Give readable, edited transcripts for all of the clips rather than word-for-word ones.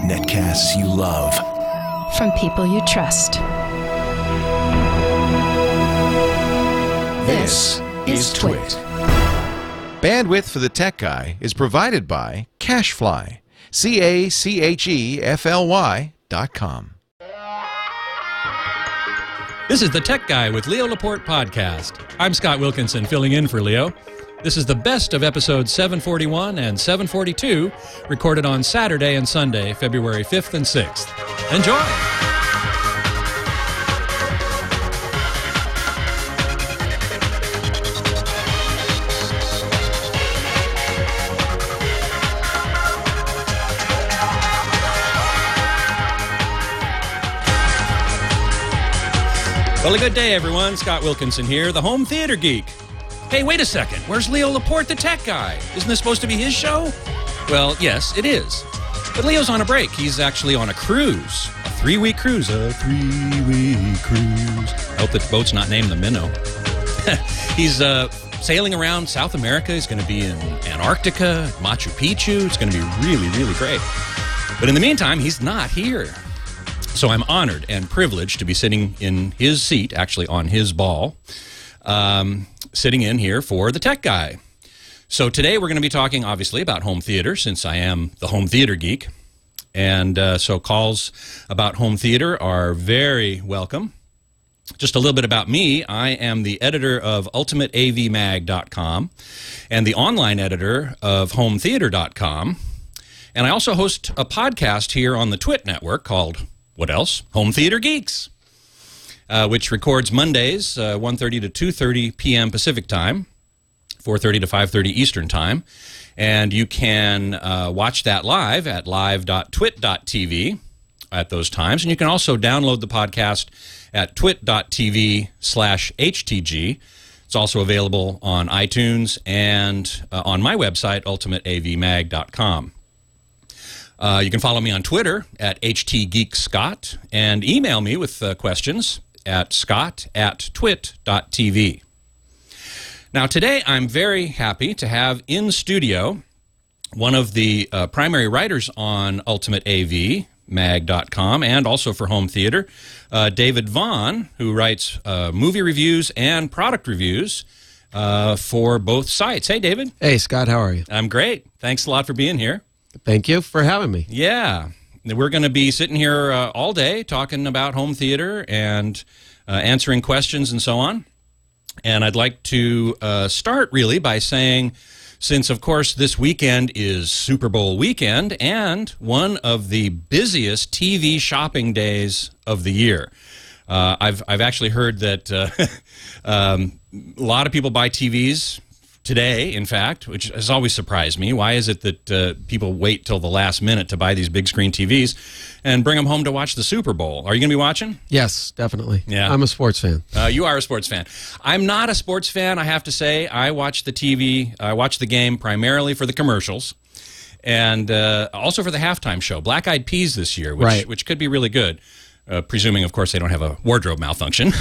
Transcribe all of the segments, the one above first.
Netcasts you love. From people you trust. This is TWiT. Bandwidth for the Tech Guy is provided by Cachefly. CACHEFLY.com. This is the Tech Guy with Leo Laporte podcast. I'm Scott Wilkinson, filling in for Leo. This is the best of episodes 741 and 742, recorded on Saturday and Sunday, February 5th and 6th. Enjoy! Well, a good day, everyone. Scott Wilkinson here, the home theater geek. Hey, wait a second. Where's Leo Laporte, the tech guy? Isn't this supposed to be his show? Well, yes, it is. But Leo's on a break. He's actually on a cruise. A 3-week cruise. I hope the boat's not named the Minnow. He's sailing around South America. He's going to be in Antarctica, Machu Picchu. It's going to be really, really great. But in the meantime, he's not here. So I'm honored and privileged to be sitting in his seat, actually on his ball, sitting in here for the tech guy. So today we're going to be talking, obviously, about home theater, since I am the home theater geek. And so calls about home theater are very welcome. Just a little bit about me. I am the editor of UltimateAVMag.com and the online editor of HomeTheater.com. And I also host a podcast here on the TWiT network called, what else? Home Theater Geeks, which records Mondays, 1:30 to 2:30 p.m. Pacific Time, 4:30 to 5:30 Eastern Time. And you can watch that live at live.twit.tv at those times. And you can also download the podcast at twit.tv/HTG. It's also available on iTunes and on my website, ultimateavmag.com. You can follow me on Twitter at htgeekscott and email me with questions at scott@twit.tv. Now, today I'm very happy to have in studio one of the primary writers on UltimateAVMag.com and also for home theater, David Vaughn, who writes movie reviews and product reviews for both sites. Hey, David. Hey, Scott. How are you? I'm great. Thanks a lot for being here. Thank you for having me. Yeah. We're going to be sitting here all day talking about home theater and answering questions and so on. And I'd like to start really by saying, since, of course, this weekend is Super Bowl weekend and one of the busiest TV shopping days of the year. I've actually heard that a lot of people buy TVs today, in fact, which has always surprised me. Why is it that people wait till the last minute to buy these big screen TVs and bring them home to watch the Super Bowl? Are you going to be watching? Yes, definitely. Yeah. I'm a sports fan. You are a sports fan. I'm not a sports fan, I have to say. I watch the TV, I watch the game primarily for the commercials and also for the halftime show. Black Eyed Peas this year, which could be really good. Presuming, of course, they don't have a wardrobe malfunction.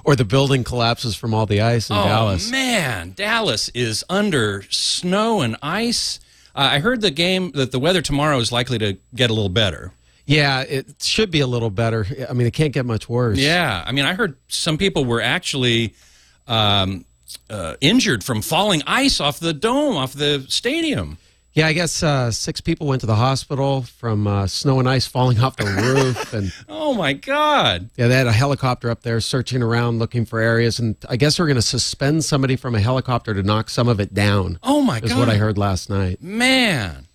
Or the building collapses from all the ice in Dallas. Oh, man. Dallas is under snow and ice. I heard that the weather tomorrow is likely to get a little better. Yeah, it should be a little better. I mean, it can't get much worse. Yeah. I mean, I heard some people were actually injured from falling ice off the dome, off the stadium. Yeah, I guess 6 people went to the hospital from snow and ice falling off the roof. And oh, my God. Yeah, they had a helicopter up there searching around looking for areas. And I guess we're going to suspend somebody from a helicopter to knock some of it down. Oh, my God. Is what I heard last night. Man.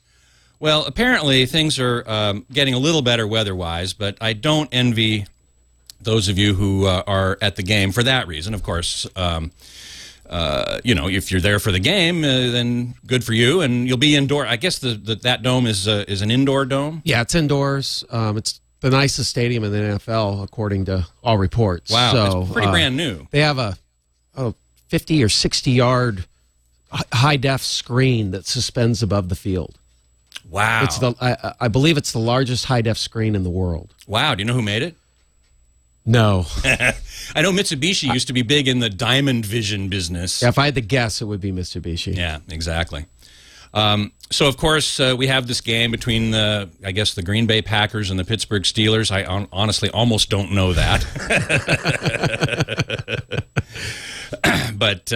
Well, apparently things are getting a little better weather-wise, but I don't envy those of you who are at the game for that reason, of course. If you're there for the game, then good for you, and you'll be indoor. I guess that dome is an indoor dome? Yeah, it's indoors. It's the nicest stadium in the NFL, according to all reports. Wow, so, it's pretty brand new. They have a 50 or 60-yard high-def screen that suspends above the field. Wow. It's I believe it's the largest high-def screen in the world. Wow, do you know who made it? No. I know Mitsubishi used to be big in the diamond vision business. Yeah, if I had to guess, it would be Mitsubishi. Yeah, exactly. So, of course, we have this game between, I guess, the Green Bay Packers and the Pittsburgh Steelers. I honestly almost don't know that. But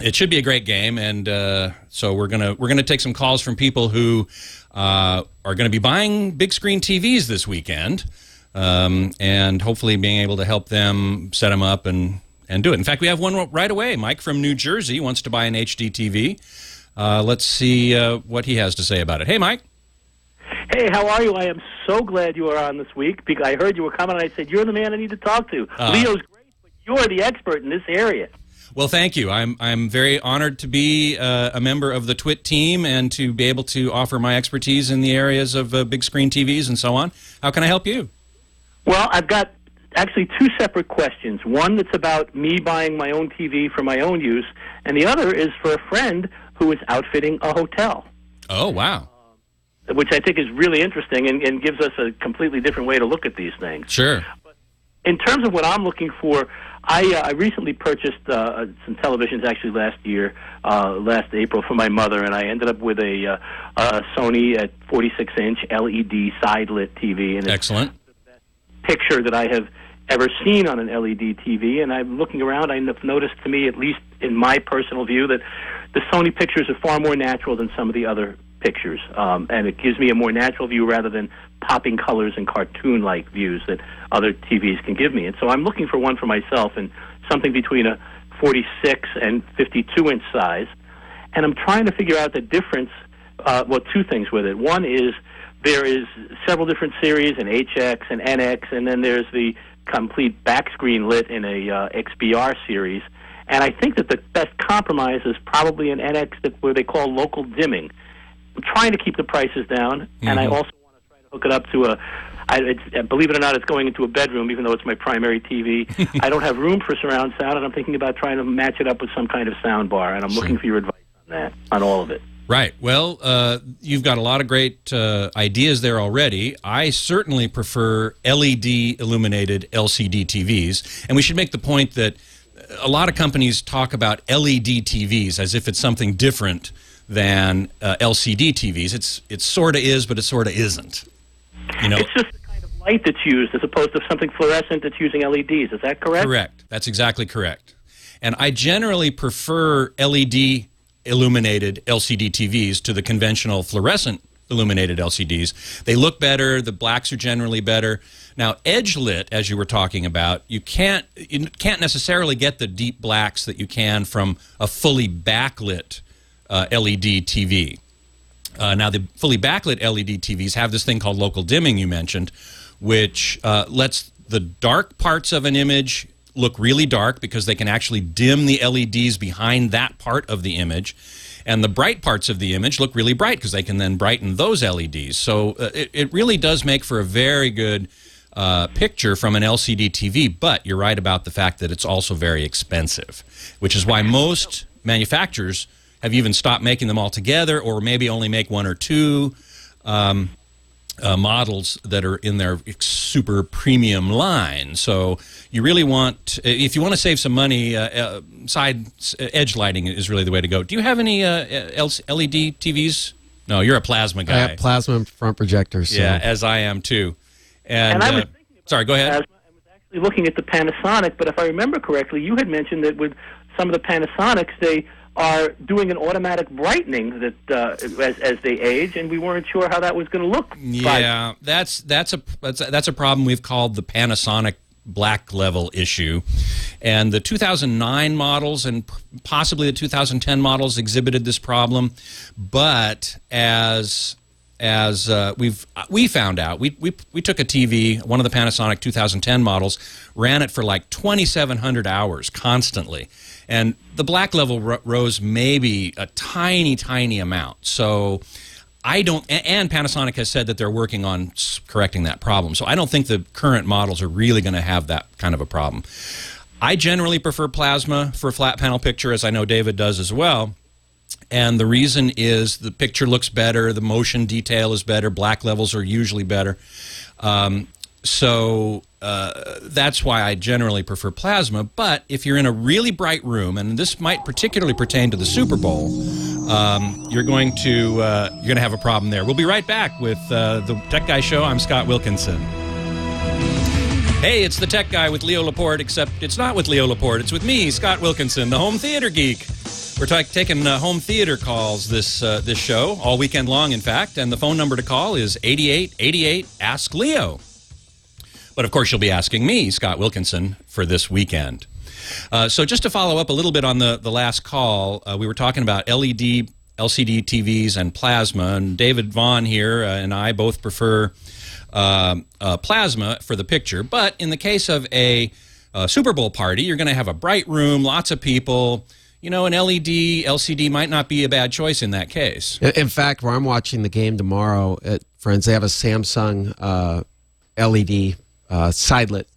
it should be a great game, and so we're gonna take some calls from people who are going to be buying big screen TVs this weekend, and hopefully being able to help them set them up and do it. In fact, we have one right away. Mike from New Jersey wants to buy an Hdtv. Let's see what he has to say about it. Hey, Mike. Hey, how are you? I am so glad you are on this week because I heard you were coming and I said, you're the man I need to talk to. Leo's great, but you're the expert in this area. Well, thank you. I'm very honored to be a member of the TWiT team and to be able to offer my expertise in the areas of big screen TVs and so on. How can I help you? Well, I've got actually two separate questions. One that's about me buying my own TV for my own use, and the other is for a friend who is outfitting a hotel. Oh, wow. Which I think is really interesting and gives us a completely different way to look at these things. Sure. But in terms of what I'm looking for, I recently purchased some televisions actually last April for my mother, and I ended up with a Sony at 46-inch LED side-lit TV. And excellent. It's the best picture that I have ever seen on an LED TV, and I'm looking around, I've noticed, to me, at least in my personal view, that the Sony pictures are far more natural than some of the other pictures, and it gives me a more natural view rather than popping colors and cartoon-like views that other TVs can give me. And so I'm looking for one for myself in something between a 46 and 52-inch size, and I'm trying to figure out the difference, two things with it. One is there is several different series, an HX and NX, and then there's the complete back screen lit in a XBR series. And I think that the best compromise is probably an NX where they call local dimming. I'm trying to keep the prices down, and I also want to try to hook it up to believe it or not, it's going into a bedroom, even though it's my primary TV. I don't have room for surround sound, and I'm thinking about trying to match it up with some kind of sound bar, and I'm looking for your advice on that, on all of it. Right. Well, you've got a lot of great ideas there already. I certainly prefer LED illuminated LCD TVs, and we should make the point that a lot of companies talk about LED TVs as if it's something different than LCD TVs. It sort of is, but it sort of isn't. You know, it's just the kind of light that's used as opposed to something fluorescent that's using LEDs. Is that correct? Correct. That's exactly correct. And I generally prefer LED illuminated LCD TVs to the conventional fluorescent illuminated LCDs. They look better. The blacks are generally better. Now, edge lit, as you were talking about, you can't necessarily get the deep blacks that you can from a fully backlit LED TV. Now, the fully backlit LED TVs have this thing called local dimming you mentioned, which lets the dark parts of an image look really dark because they can actually dim the LEDs behind that part of the image. And the bright parts of the image look really bright because they can then brighten those LEDs. So it really does make for a very good picture from an LCD TV, but you're right about the fact that it's also very expensive, which is why most manufacturers have even stopped making them altogether, or maybe only make one or two models that are in their super premium line. So you really want, if you want to save some money, side edge lighting is really the way to go. Do you have any LED TVs? No, you're a plasma guy. I have plasma front projectors. So. Yeah, as I am too. And I was thinking about sorry, go ahead. I was actually looking at the Panasonic, but if I remember correctly, you had mentioned that with some of the Panasonics, they are doing an automatic brightening that as they age, and we weren't sure how that was going to look. Yeah, that's a problem we've called the Panasonic black level issue, and the 2009 models and possibly the 2010 models exhibited this problem, but as we found out, we took a TV, one of the Panasonic 2010 models, ran it for like 2,700 hours constantly, and the black level rose maybe a tiny amount. So I don't, and Panasonic has said that they're working on correcting that problem. So I don't think the current models are really going to have that kind of a problem. I generally prefer plasma for a flat panel picture, as I know David does as well. And the reason is the picture looks better, the motion detail is better, black levels are usually better. So that's why I generally prefer plasma. But if you're in a really bright room, and this might particularly pertain to the Super Bowl, you're going to have a problem there. We'll be right back with the Tech Guy Show. I'm Scott Wilkinson. Hey, it's the Tech Guy with Leo Laporte, except it's not with Leo Laporte. It's with me, Scott Wilkinson, the home theater geek. We're taking home theater calls this show, all weekend long, in fact, and the phone number to call is 8888 Ask Leo. But, of course, you'll be asking me, Scott Wilkinson, for this weekend. So just to follow up a little bit on the last call, we were talking about LED, LCD TVs, and plasma, and David Vaughn here and I both prefer plasma for the picture. But in the case of a Super Bowl party, you're going to have a bright room, lots of people. You know, an LED, LCD might not be a bad choice in that case. In fact, where I'm watching the game tomorrow, friends, they have a Samsung LED side-lit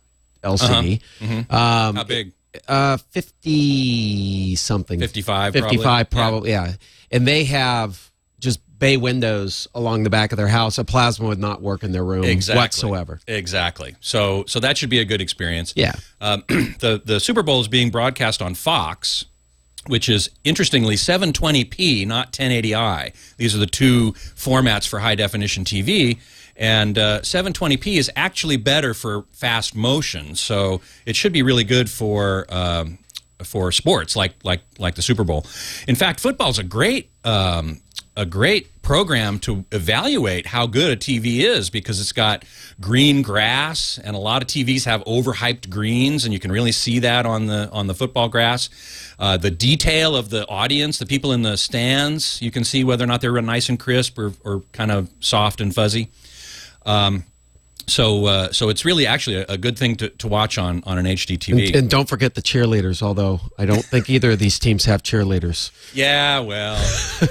LCD. How big? 50-something. 55, 55, probably, yeah. And they have just bay windows along the back of their house. A plasma would not work in their room whatsoever. Exactly. So that should be a good experience. Yeah. The Super Bowl is being broadcast on Fox, which is, interestingly, 720p, not 1080i. These are the two formats for high-definition TV. And 720p is actually better for fast motion, so it should be really good for sports like the Super Bowl. In fact, football's a great program to evaluate how good a TV is because it's got green grass, and a lot of TVs have overhyped greens, and you can really see that on the football grass. The detail of the audience, the people in the stands, you can see whether or not they're nice and crisp or kind of soft and fuzzy. So it's really actually a good thing to watch on an Hdtv. And don't forget the cheerleaders, although I don't think either of these teams have cheerleaders. Yeah, well,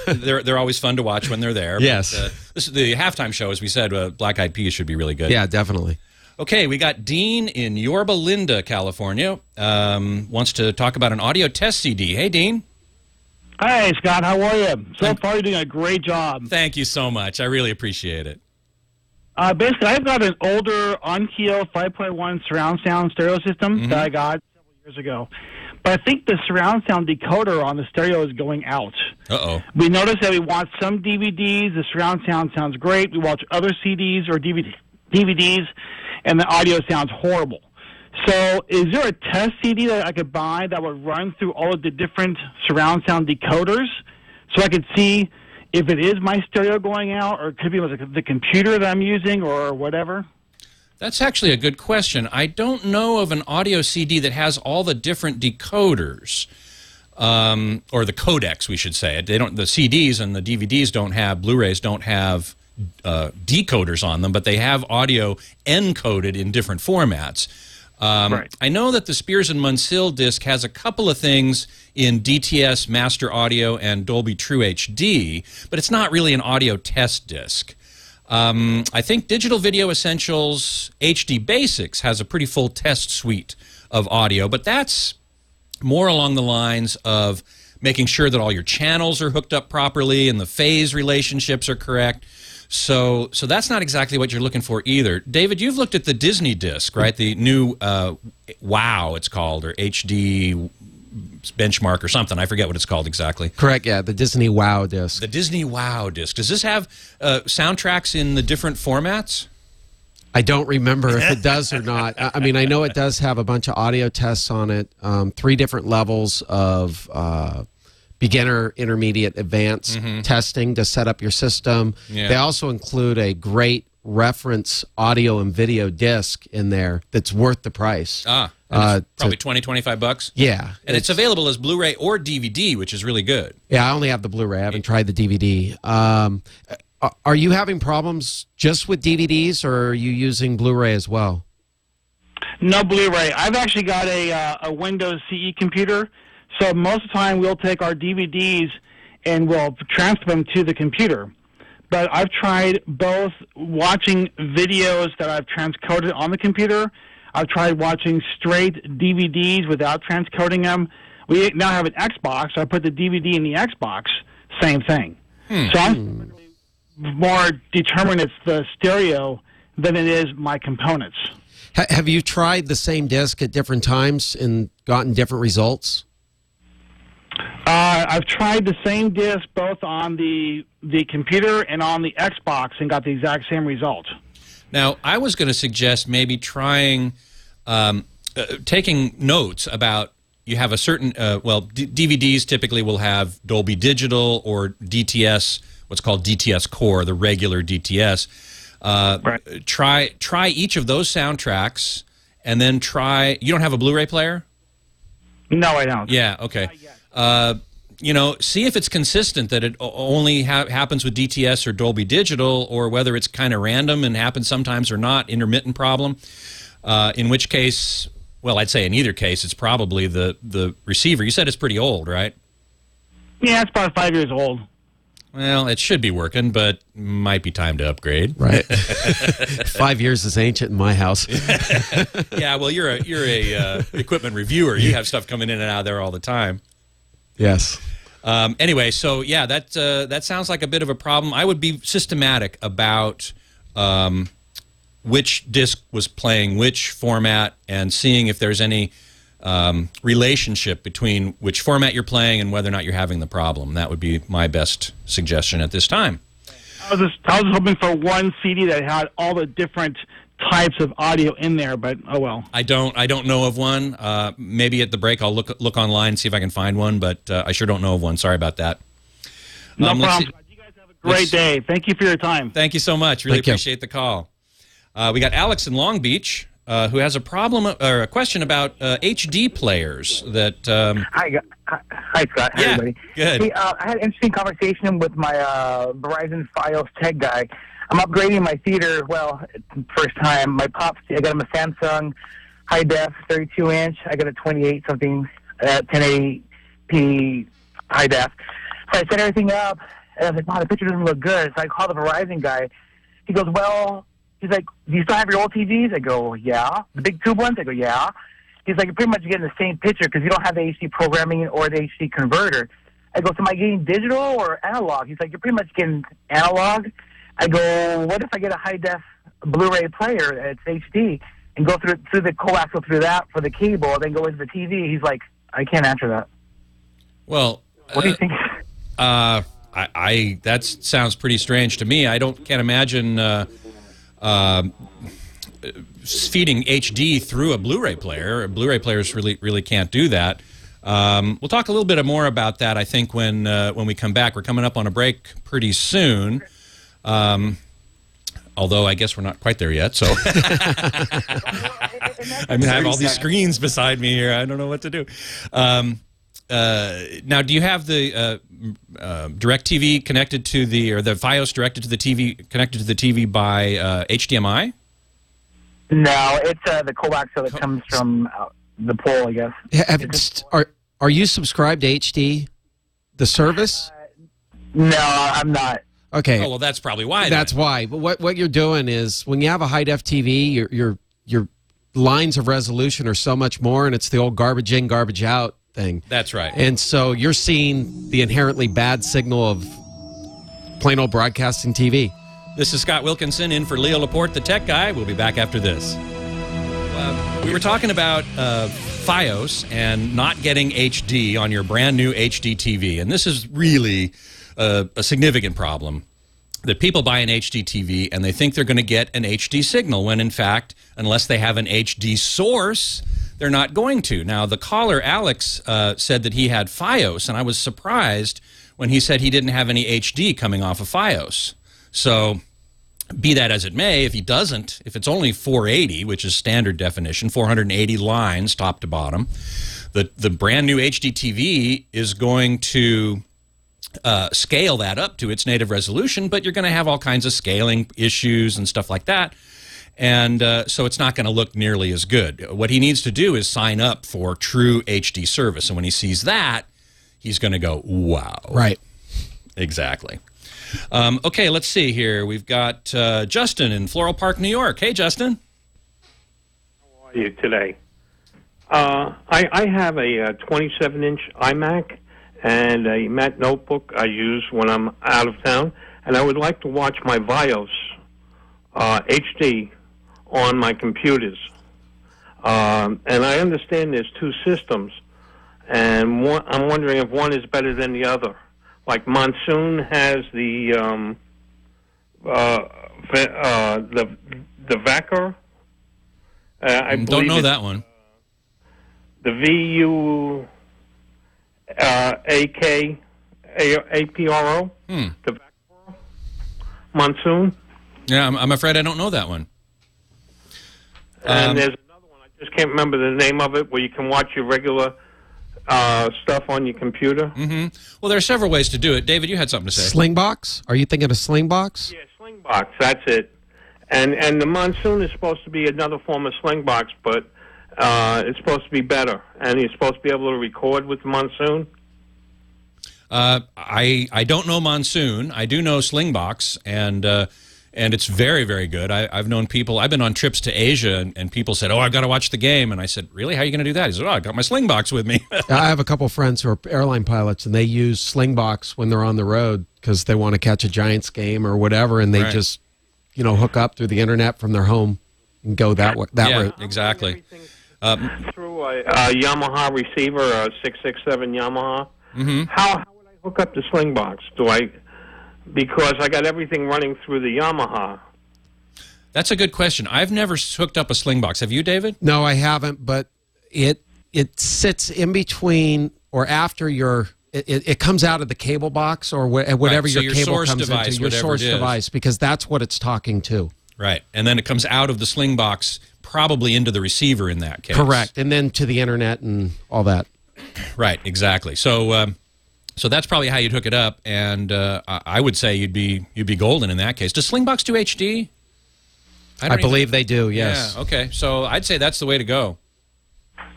they're always fun to watch when they're there. Yes. But, this is the halftime show, as we said. Black Eyed Peas should be really good. Yeah, definitely. Okay, we got Dean in Yorba Linda, California. Wants to talk about an audio test CD. Hey, Dean. Hi, Scott. How are you? So far, you're doing a great job. Thank you so much. I really appreciate it. Basically, I've got an older Onkyo 5.1 surround sound stereo system that I got several years ago. But I think the surround sound decoder on the stereo is going out. Uh-oh. We noticed that we watch some DVDs, the surround sound sounds great. We watch other CDs or DVDs, and the audio sounds horrible. So is there a test CD that I could buy that would run through all of the different surround sound decoders so I could see if it is my stereo going out, or it could be the computer that I'm using, or whatever? That's actually a good question. I don't know of an audio CD that has all the different decoders, or the codecs, we should say. They don't. The CDs and the DVDs don't have, Blu-rays don't have decoders on them, but they have audio encoded in different formats. Right. I know that the Spears and Munsell disc has a couple of things in DTS Master Audio and Dolby True HD, but it's not really an audio test disc. I think Digital Video Essentials HD Basics has a pretty full test suite of audio, but that's more along the lines of making sure that all your channels are hooked up properly and the phase relationships are correct. So that's not exactly what you're looking for either. David, you've looked at the Disney disc, right? The new WOW, it's called, or HD benchmark or something. I forget what it's called exactly. Correct, yeah, the Disney WOW disc. The Disney WOW disc. Does this have soundtracks in the different formats? I don't remember if it does or not. I mean, I know it does have a bunch of audio tests on it, 3 different levels of beginner, intermediate, advanced testing to set up your system. Yeah. They also include a great reference audio and video disc in there that's worth the price. Probably $20-25. Yeah. And it's available as Blu-ray or DVD, which is really good. Yeah, I only have the Blu-ray. I haven't tried the DVD. Are you having problems just with DVDs, or are you using Blu-ray as well? No Blu-ray. I've actually got a Windows CE computer, so most of the time we'll take our DVDs and we'll transfer them to the computer. But I've tried both watching videos that I've transcoded on the computer. I've tried watching straight DVDs without transcoding them. We now have an Xbox, so I put the DVD in the Xbox, same thing. So I'm more determined it's the stereo than it is my components. Have you tried the same disc at different times and gotten different results? I've tried the same disc both on the computer and on the Xbox and got the exact same result. Now, I was going to suggest maybe trying taking notes about, you have a certain, DVDs typically will have Dolby Digital or DTS, what's called DTS Core, the regular DTS. Right. Try each of those soundtracks, and then try, you don't have a Blu-ray player? No, I don't. Yeah, okay. See if it's consistent, that it only happens with DTS or Dolby Digital, or whether it's kind of random and happens sometimes or not, intermittent problem. In which case, well, I'd say in either case, it's probably the receiver. You said it's pretty old, right? Yeah, it's about 5 years old. Well, it should be working, but might be time to upgrade. Right. 5 years is ancient in my house. Yeah, well, you're a equipment reviewer. You have stuff coming in and out of there all the time. Yes. Anyway, so yeah, that sounds like a bit of a problem. I would be systematic about which disc was playing which format, and seeing if there's any relationship between which format you're playing and whether or not you're having the problem. That would be my best suggestion at this time. I was hoping for one CD that had all the different types of audio in there, but oh well. I don't know of one. Maybe at the break I'll look online and see if I can find one, but I sure don't know of one. Sorry about that. No problem. You guys have a great day. Thank you for your time. Thank you so much. Really appreciate the call. We got Alex in Long Beach, who has a problem or a question about HD players. That Hi, Scott. Hi, everybody. Good. Hey, I had an interesting conversation with my Verizon Fios tech guy. I'm upgrading my theater. Well, first time. My pops, I got him a Samsung high def 32-inch. I got a 28-something 1080p high def. So I set everything up, and I was like, wow, the picture doesn't look good. So I called the Verizon guy. He goes, well, he's like, do you still have your old TVs? I go, yeah. The big tube ones? I go, yeah. He's like, you're pretty much getting the same picture because you don't have the HD programming or the HD converter. I go, so am I getting digital or analog? He's like, you're pretty much getting analog. I go, what if I get a high-def Blu-ray player that's HD and go through the coaxial through that for the cable, then go into the TV? He's like, I can't answer that. Well, what do you think? That sounds pretty strange to me. Can't imagine feeding HD through a Blu-ray player. Blu-ray players really can't do that. We'll talk a little bit more about that, I think, when we come back. We're coming up on a break pretty soon. Although I guess we're not quite there yet, so I have all these screens beside me here. I don't know what to do. Now, do you have the DirecTV connected to the Fios directed to the TV, connected to the TV by HDMI? No, it's the coaxial that comes from the pole, I guess. Are you subscribed to HD, the service? No, I'm not. Okay. Oh, well, that's probably why. That's why. But what you're doing is, when you have a high-def TV, your lines of resolution are so much more, and it's the old garbage in, garbage out thing. That's right. And so you're seeing the inherently bad signal of plain old broadcasting TV. This is Scott Wilkinson in for Leo Laporte, the tech guy. We'll be back after this. We were talking about Fios and not getting HD on your brand new HD TV, and this is really a significant problem. That people buy an HD TV and they think they're going to get an HD signal, when in fact, unless they have an HD source, they're not going to. Now, the caller, Alex, said that he had Fios, and I was surprised when he said he didn't have any HD coming off of Fios. So, be that as it may, if it's only 480, which is standard definition, 480 lines top to bottom, the brand new HD TV is going to scale that up to its native resolution, but you're going to have all kinds of scaling issues and stuff like that. And so it's not going to look nearly as good. What he needs to do is sign up for true HD service. And when he sees that, he's going to go, wow. Right. Exactly. Okay, let's see here. We've got Justin in Floral Park, New York. Hey, Justin. How are you today? I have a 27-inch iMac and a Mac notebook I use when I'm out of town, and I would like to watch my Fios HD on my computers. And I understand there's two systems, and I'm wondering if one is better than the other. Like Monsoon has the Vacker. I don't know that one. The VUAKAPRO. The Vacker Monsoon. Yeah, I'm afraid I don't know that one. And there's another one. I just can't remember the name of it, where you can watch your regular stuff on your computer. Well, there are several ways to do it. David, you had something to say. Slingbox? Are you thinking of Slingbox? Yeah, Slingbox. That's it. And the Monsoon is supposed to be another form of Slingbox, but it's supposed to be better. And you're supposed to be able to record with the Monsoon. I don't know Monsoon. I do know Slingbox, and it's very, very good. I've known people. I've been on trips to Asia, and people said, "Oh, I've got to watch the game." And I said, "Really? How are you going to do that?" He said, "Oh, I got my Slingbox with me." I have a couple friends who are airline pilots, and they use Slingbox when they're on the road because they want to catch a Giants game or whatever, and they just, hook up through the internet from their home and go that route. Exactly. Through a Yamaha receiver, a 667 Yamaha. How would I hook up the Slingbox? Because I got everything running through the Yamaha. That's a good question. I've never hooked up a Slingbox. Have you, David? No, I haven't, but it sits in between or after your... It comes out of the cable box or whatever so your cable source comes device, into, your source device, because that's what it's talking to. Right, and then it comes out of the Slingbox probably into the receiver in that case. Correct, and then to the internet and all that. Right, exactly. So that's probably how you'd hook it up, and I would say you'd be golden in that case. Does Slingbox do HD? I believe they do. Yes. Yeah. Okay. So I'd say that's the way to go.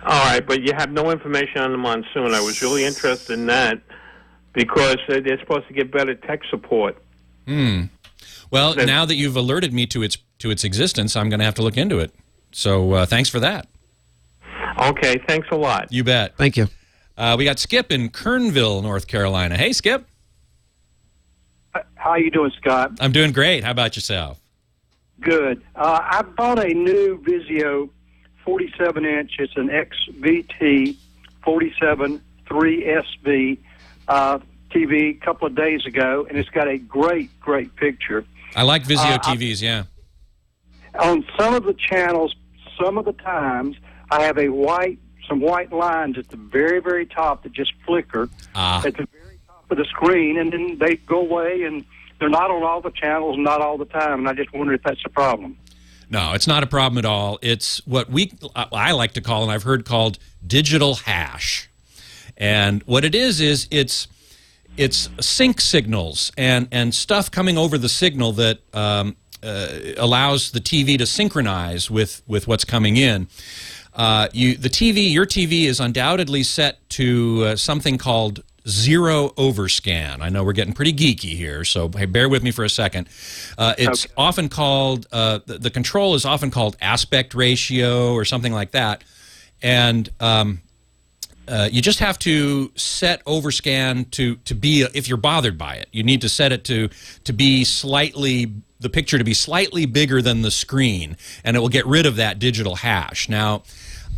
All right, but you have no information on the Monsoon. I was really interested in that because they're supposed to get better tech support. Well, now that you've alerted me to its existence, I'm going to have to look into it. So thanks for that. Okay, thanks a lot. You bet. Thank you. We got Skip in Kernville, North Carolina. Hey, Skip. How you doing, Scott? I'm doing great. How about yourself? Good. I bought a new Vizio 47-inch. It's an XVT 47 3SV TV a couple of days ago, and it's got a great picture. I like Vizio TVs, yeah. On some of the channels, some of the times, I have some white lines at the very, very top that just flicker at the very top of the screen, and then they go away, and they're not on all the channels, not all the time, and I just wonder if that's a problem. No, it's not a problem at all. It's what I like to call, and I've heard called, digital hash. And what it is it's sync signals and stuff coming over the signal that allows the TV to synchronize with what's coming in. Your TV is undoubtedly set to something called zero overscan. I know we're getting pretty geeky here, so hey, bear with me for a second. It's often called, the control is often called aspect ratio or something like that. And you just have to set overscan to be, if you're bothered by it, you need to set it to be the picture to be slightly bigger than the screen, and it will get rid of that digital hash. Now,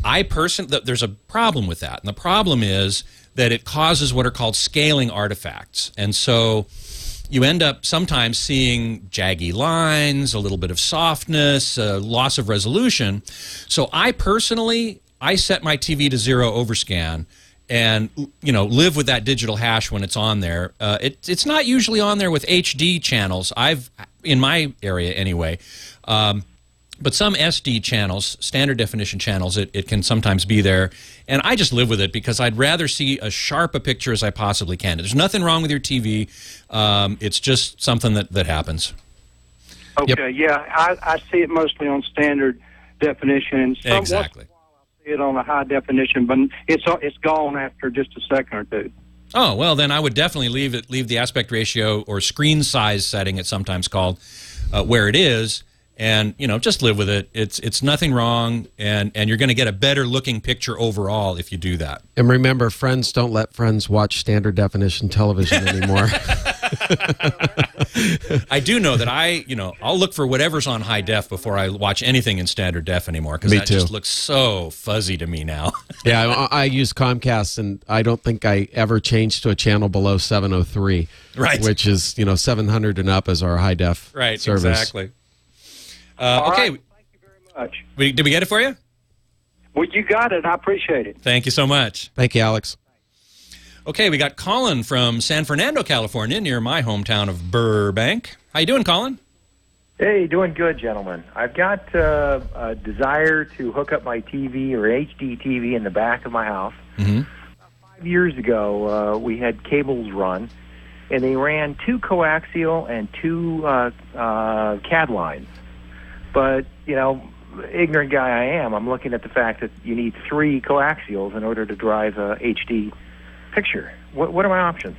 there's a problem with that, and the problem is that it causes what are called scaling artifacts. And so you end up sometimes seeing jaggy lines, a little bit of softness, loss of resolution. So I set my TV to zero overscan and live with that digital hash when it's on there. It's not usually on there with HD channels. In my area anyway. But some SD channels, standard definition channels, it can sometimes be there. And I just live with it because I'd rather see as sharp a picture as I possibly can. There's nothing wrong with your TV. It's just something that happens. Okay, yeah, I see it mostly on standard definition. And exactly. I see it on a high definition, but it's gone after just a second or two. Oh, well, then I would definitely leave the aspect ratio or screen size setting, it's sometimes called, where it is. And, just live with it. It's nothing wrong, and you're going to get a better looking picture overall if you do that. And remember, friends don't let friends watch standard definition television anymore. I do know that I'll look for whatever's on high def before I watch anything in standard def anymore, because that just looks so fuzzy to me now. Yeah, I use Comcast, and I don't think I ever changed to a channel below 703, right? Which is 700 and up as our high def service. Exactly. Okay. Right. Thank you very much. Did we get it for you? Well, you got it. I appreciate it. Thank you so much. Thank you, Alex. Okay, we got Colin from San Fernando, California, near my hometown of Burbank. How you doing, Colin? Hey, doing good, gentlemen. I've got a desire to hook up my TV or Hdtv in the back of my house. Mm-hmm. About 5 years ago, we had cables run, and they ran 2 coaxial and 2 CAD lines. But, ignorant guy I am, I'm looking at the fact that you need 3 coaxials in order to drive a HD picture. What are my options?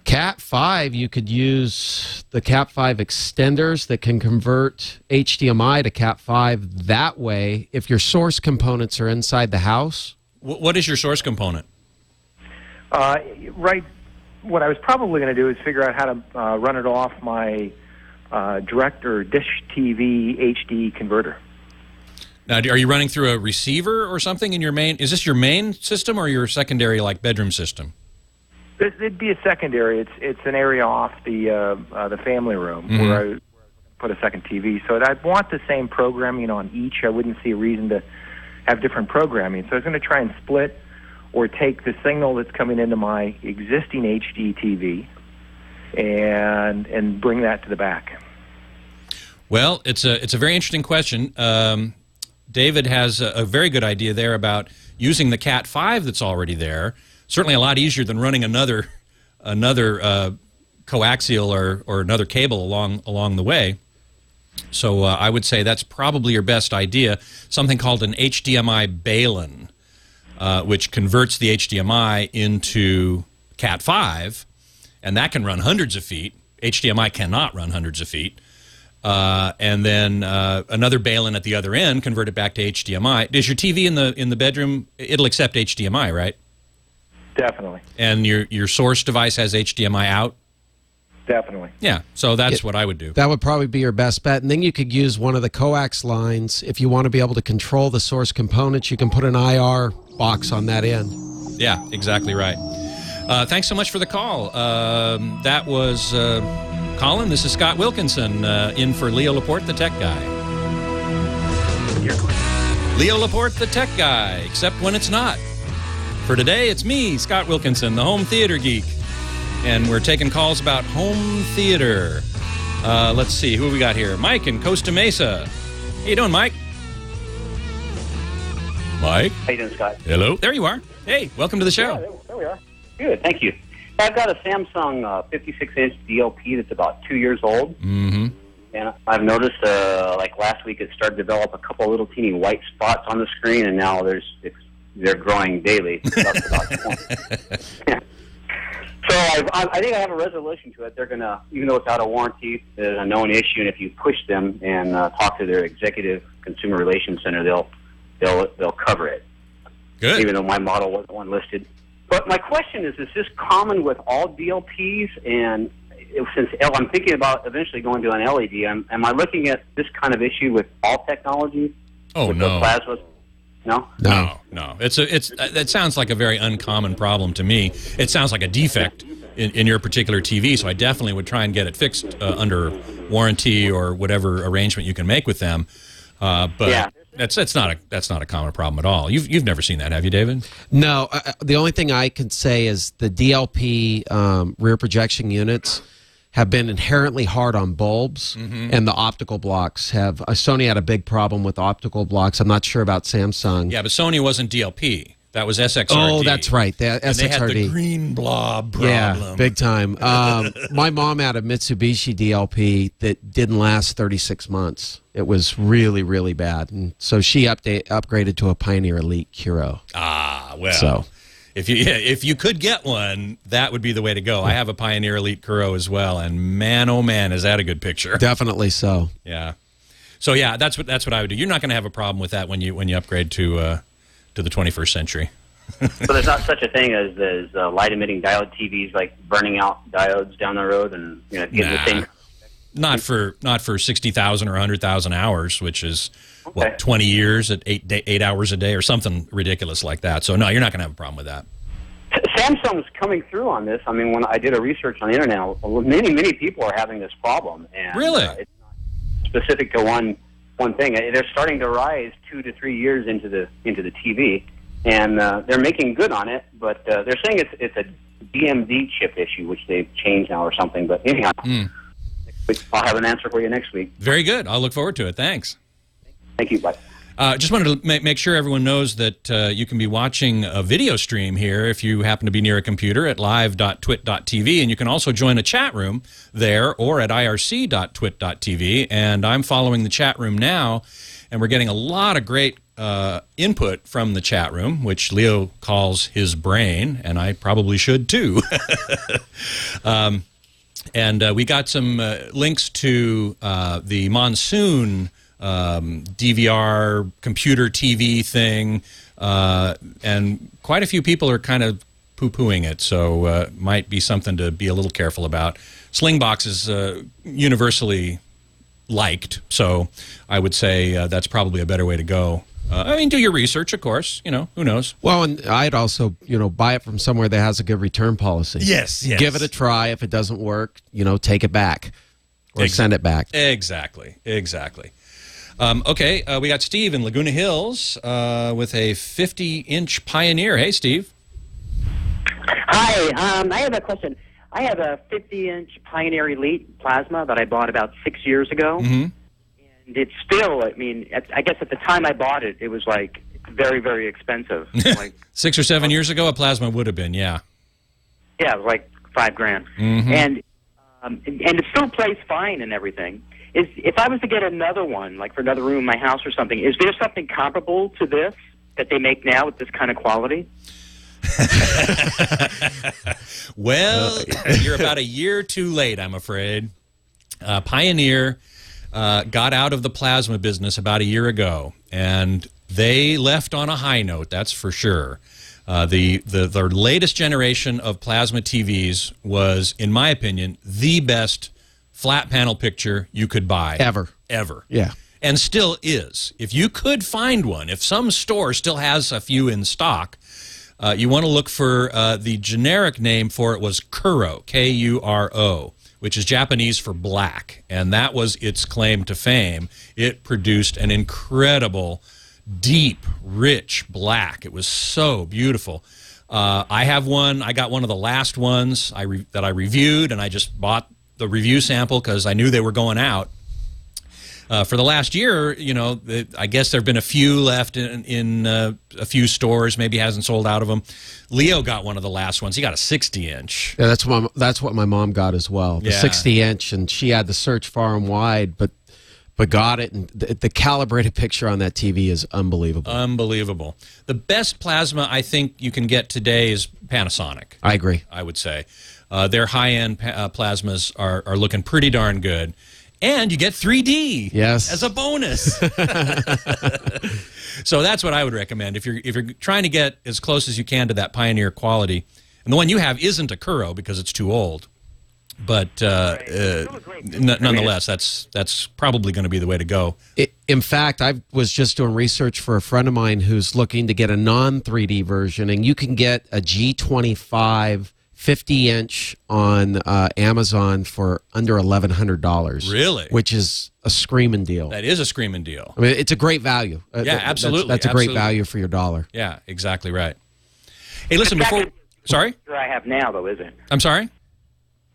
Cat 5, you could use the Cat 5 extenders that can convert HDMI to Cat 5 that way if your source components are inside the house. What is your source component? Right. What I was probably going to do is figure out how to run it off my direct or dish TV HD converter. Now, are you running through a receiver or something in your main? Is this your main system or your secondary, like, bedroom system? It'd be a secondary. It's an area off the family room where I put a second TV. So I'd want the same programming on each. I wouldn't see a reason to have different programming. So I was going to try and split or take the signal that's coming into my existing HD TV and bring that to the back. Well, it's a very interesting question. David has a very good idea there about using the Cat 5 that's already there. Certainly a lot easier than running another coaxial or another cable along the way. So I would say that's probably your best idea. Something called an HDMI Balun, which converts the HDMI into Cat 5, and that can run hundreds of feet. HDMI cannot run hundreds of feet. And then another Balun at the other end, convert it back to HDMI. Does your TV in the bedroom, it'll accept HDMI, right? Definitely. And your source device has HDMI out? Definitely. Yeah, so that's what I would do. That would probably be your best bet. And then you could use one of the coax lines. If you want to be able to control the source components, you can put an IR box on that end. Yeah, exactly right. Thanks so much for the call. That was Colin. This is Scott Wilkinson in for Leo Laporte, the tech guy. Leo Laporte, the tech guy, except when it's not. For today, it's me, Scott Wilkinson, the home theater geek. And we're taking calls about home theater. Let's see, who we got here? Mike in Costa Mesa. How you doing, Mike? Mike? How you doing, Scott? Hello. There you are. Hey, welcome to the show. Yeah, there we are. Good, thank you. I've got a Samsung 56-inch DLP that's about 2 years old. Mm-hmm. And I've noticed, like last week, it started to develop a couple little teeny white spots on the screen, and now they're growing daily. Up to about 20. Yeah. So I think I have a resolution to it. They're going to, even though it's out of warranty, there's a known issue, and if you push them and talk to their executive consumer relations center, they'll cover it. Good. Even though my model wasn't one listed. But my question is this common with all DLPs? And since I'm thinking about eventually going to an LED, am I looking at this kind of issue with all technology? Oh, with no. The plasmas? No? No. It sounds like a very uncommon problem to me. It sounds like a defect in your particular TV, so I definitely would try and get it fixed under warranty or whatever arrangement you can make with them. But yeah. That's not a common problem at all. You've never seen that, have you, David? No. The only thing I can say is the DLP rear projection units have been inherently hard on bulbs, and the optical blocks have. Sony had a big problem with optical blocks. I'm not sure about Samsung. Yeah, but Sony wasn't DLP. That was SXRD. Oh, that's right. The SXRD. They had the green blob problem. Yeah, big time. My mom had a Mitsubishi DLP that didn't last 36 months. It was really, really bad. And so she upgraded to a Pioneer Elite Curo. Ah, well. So. If you could get one, that would be the way to go. I have a Pioneer Elite Curo as well, and man, oh man, is that a good picture. Definitely so. Yeah. So yeah, that's what I would do. You're not going to have a problem with that when you upgrade to the 21st century. So there's not such a thing as light-emitting diode TVs, like burning out diodes down the road, and getting the same. Not for 60,000 or 100,000 hours, which is what, 20 years at 8 hours a day or something ridiculous like that. So no, you're not going to have a problem with that. Samsung's coming through on this. I mean, when I did a research on the internet, many people are having this problem. And, really? It's not specific to one thing. They're starting to rise 2 to 3 years into the TV, and they're making good on it. But they're saying it's a DMD chip issue, which they've changed now or something. But anyhow. I'll have an answer for you next week. Very good. I'll look forward to it. Thanks. Thank you. Bye. Just wanted to make sure everyone knows that you can be watching a video stream here if you happen to be near a computer at live.twit.tv, and you can also join a chat room there or at irc.twit.tv. And I'm following the chat room now, and we're getting a lot of great input from the chat room, which Leo calls his brain, and I probably should too. And we got some links to the Monsoon DVR computer TV thing, and quite a few people are kind of poo-pooing it, so might be something to be a little careful about. Slingbox is universally liked, so I would say that's probably a better way to go. I mean, do your research, of course. Who knows? Well, and I'd also, buy it from somewhere that has a good return policy. Yes. Give it a try. If it doesn't work, take it back or send it back. Exactly. Okay, we got Steve in Laguna Hills with a 50-inch Pioneer. Hey, Steve. Hi. I have a question. I have a 50-inch Pioneer Elite plasma that I bought about 6 years ago. Mm-hmm. And it's still, I guess at the time I bought it, it was like very, very expensive. Like 6 or 7 years ago, a plasma would have been, yeah. Yeah, it was like $5,000. Mm-hmm. And it still plays fine and everything. If I was to get another one, like for another room in my house or something, is there something comparable to this that they make now with this kind of quality? Well, you're about a year too late, I'm afraid. Pioneer got out of the plasma business about a year ago, and they left on a high note, that's for sure. The latest generation of plasma TVs was, in my opinion, the best flat panel picture you could buy. Ever. Yeah. And still is. If you could find one, if some store still has a few in stock, you want to look for the generic name for it was Kuro, K-U-R-O, which is Japanese for black, and that was its claim to fame. It produced an incredible, deep, rich black. It was so beautiful. I have one. I got one of the last ones that I reviewed, and I just bought the review sample because I knew they were going out. For the last year, I guess there have been a few left in a few stores. Maybe hasn't sold out of them. Leo got one of the last ones. He got a 60-inch. Yeah, that's what my mom got as well. The 60-inch, and she had to search far and wide, but got it. And the calibrated picture on that TV is unbelievable. Unbelievable. The best plasma I think you can get today is Panasonic. I agree. I would say their high-end plasmas are looking pretty darn good. And you get 3D as a bonus. So that's what I would recommend if you're trying to get as close as you can to that Pioneer quality. And the one you have isn't a Kuro because it's too old. But nonetheless, that's probably going to be the way to go. In fact, I was just doing research for a friend of mine who's looking to get a non-3D version, and you can get a G25 50-inch on Amazon for under $1,100. Really? Which is a screaming deal. That is a screaming deal. I mean, it's a great value. Yeah, absolutely. That's a great value for your dollar. Yeah, exactly right. Hey, listen, Sorry? I have now, though, is it? I'm sorry?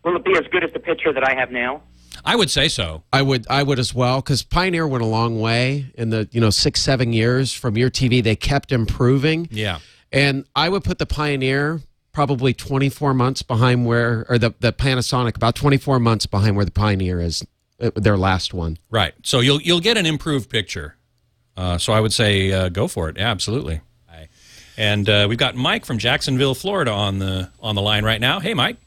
Will it be as good as the picture that I have now? I would say so. I would as well, because Pioneer went a long way in the 6-7 years from your TV. They kept improving. Yeah. And I would put the Pioneer probably 24 months behind the Panasonic about 24 months behind where the Pioneer is, their last one. Right. So you'll get an improved picture. So I would say go for it. Yeah, absolutely. And we've got Mike from Jacksonville, Florida on the line right now. Hey, Mike.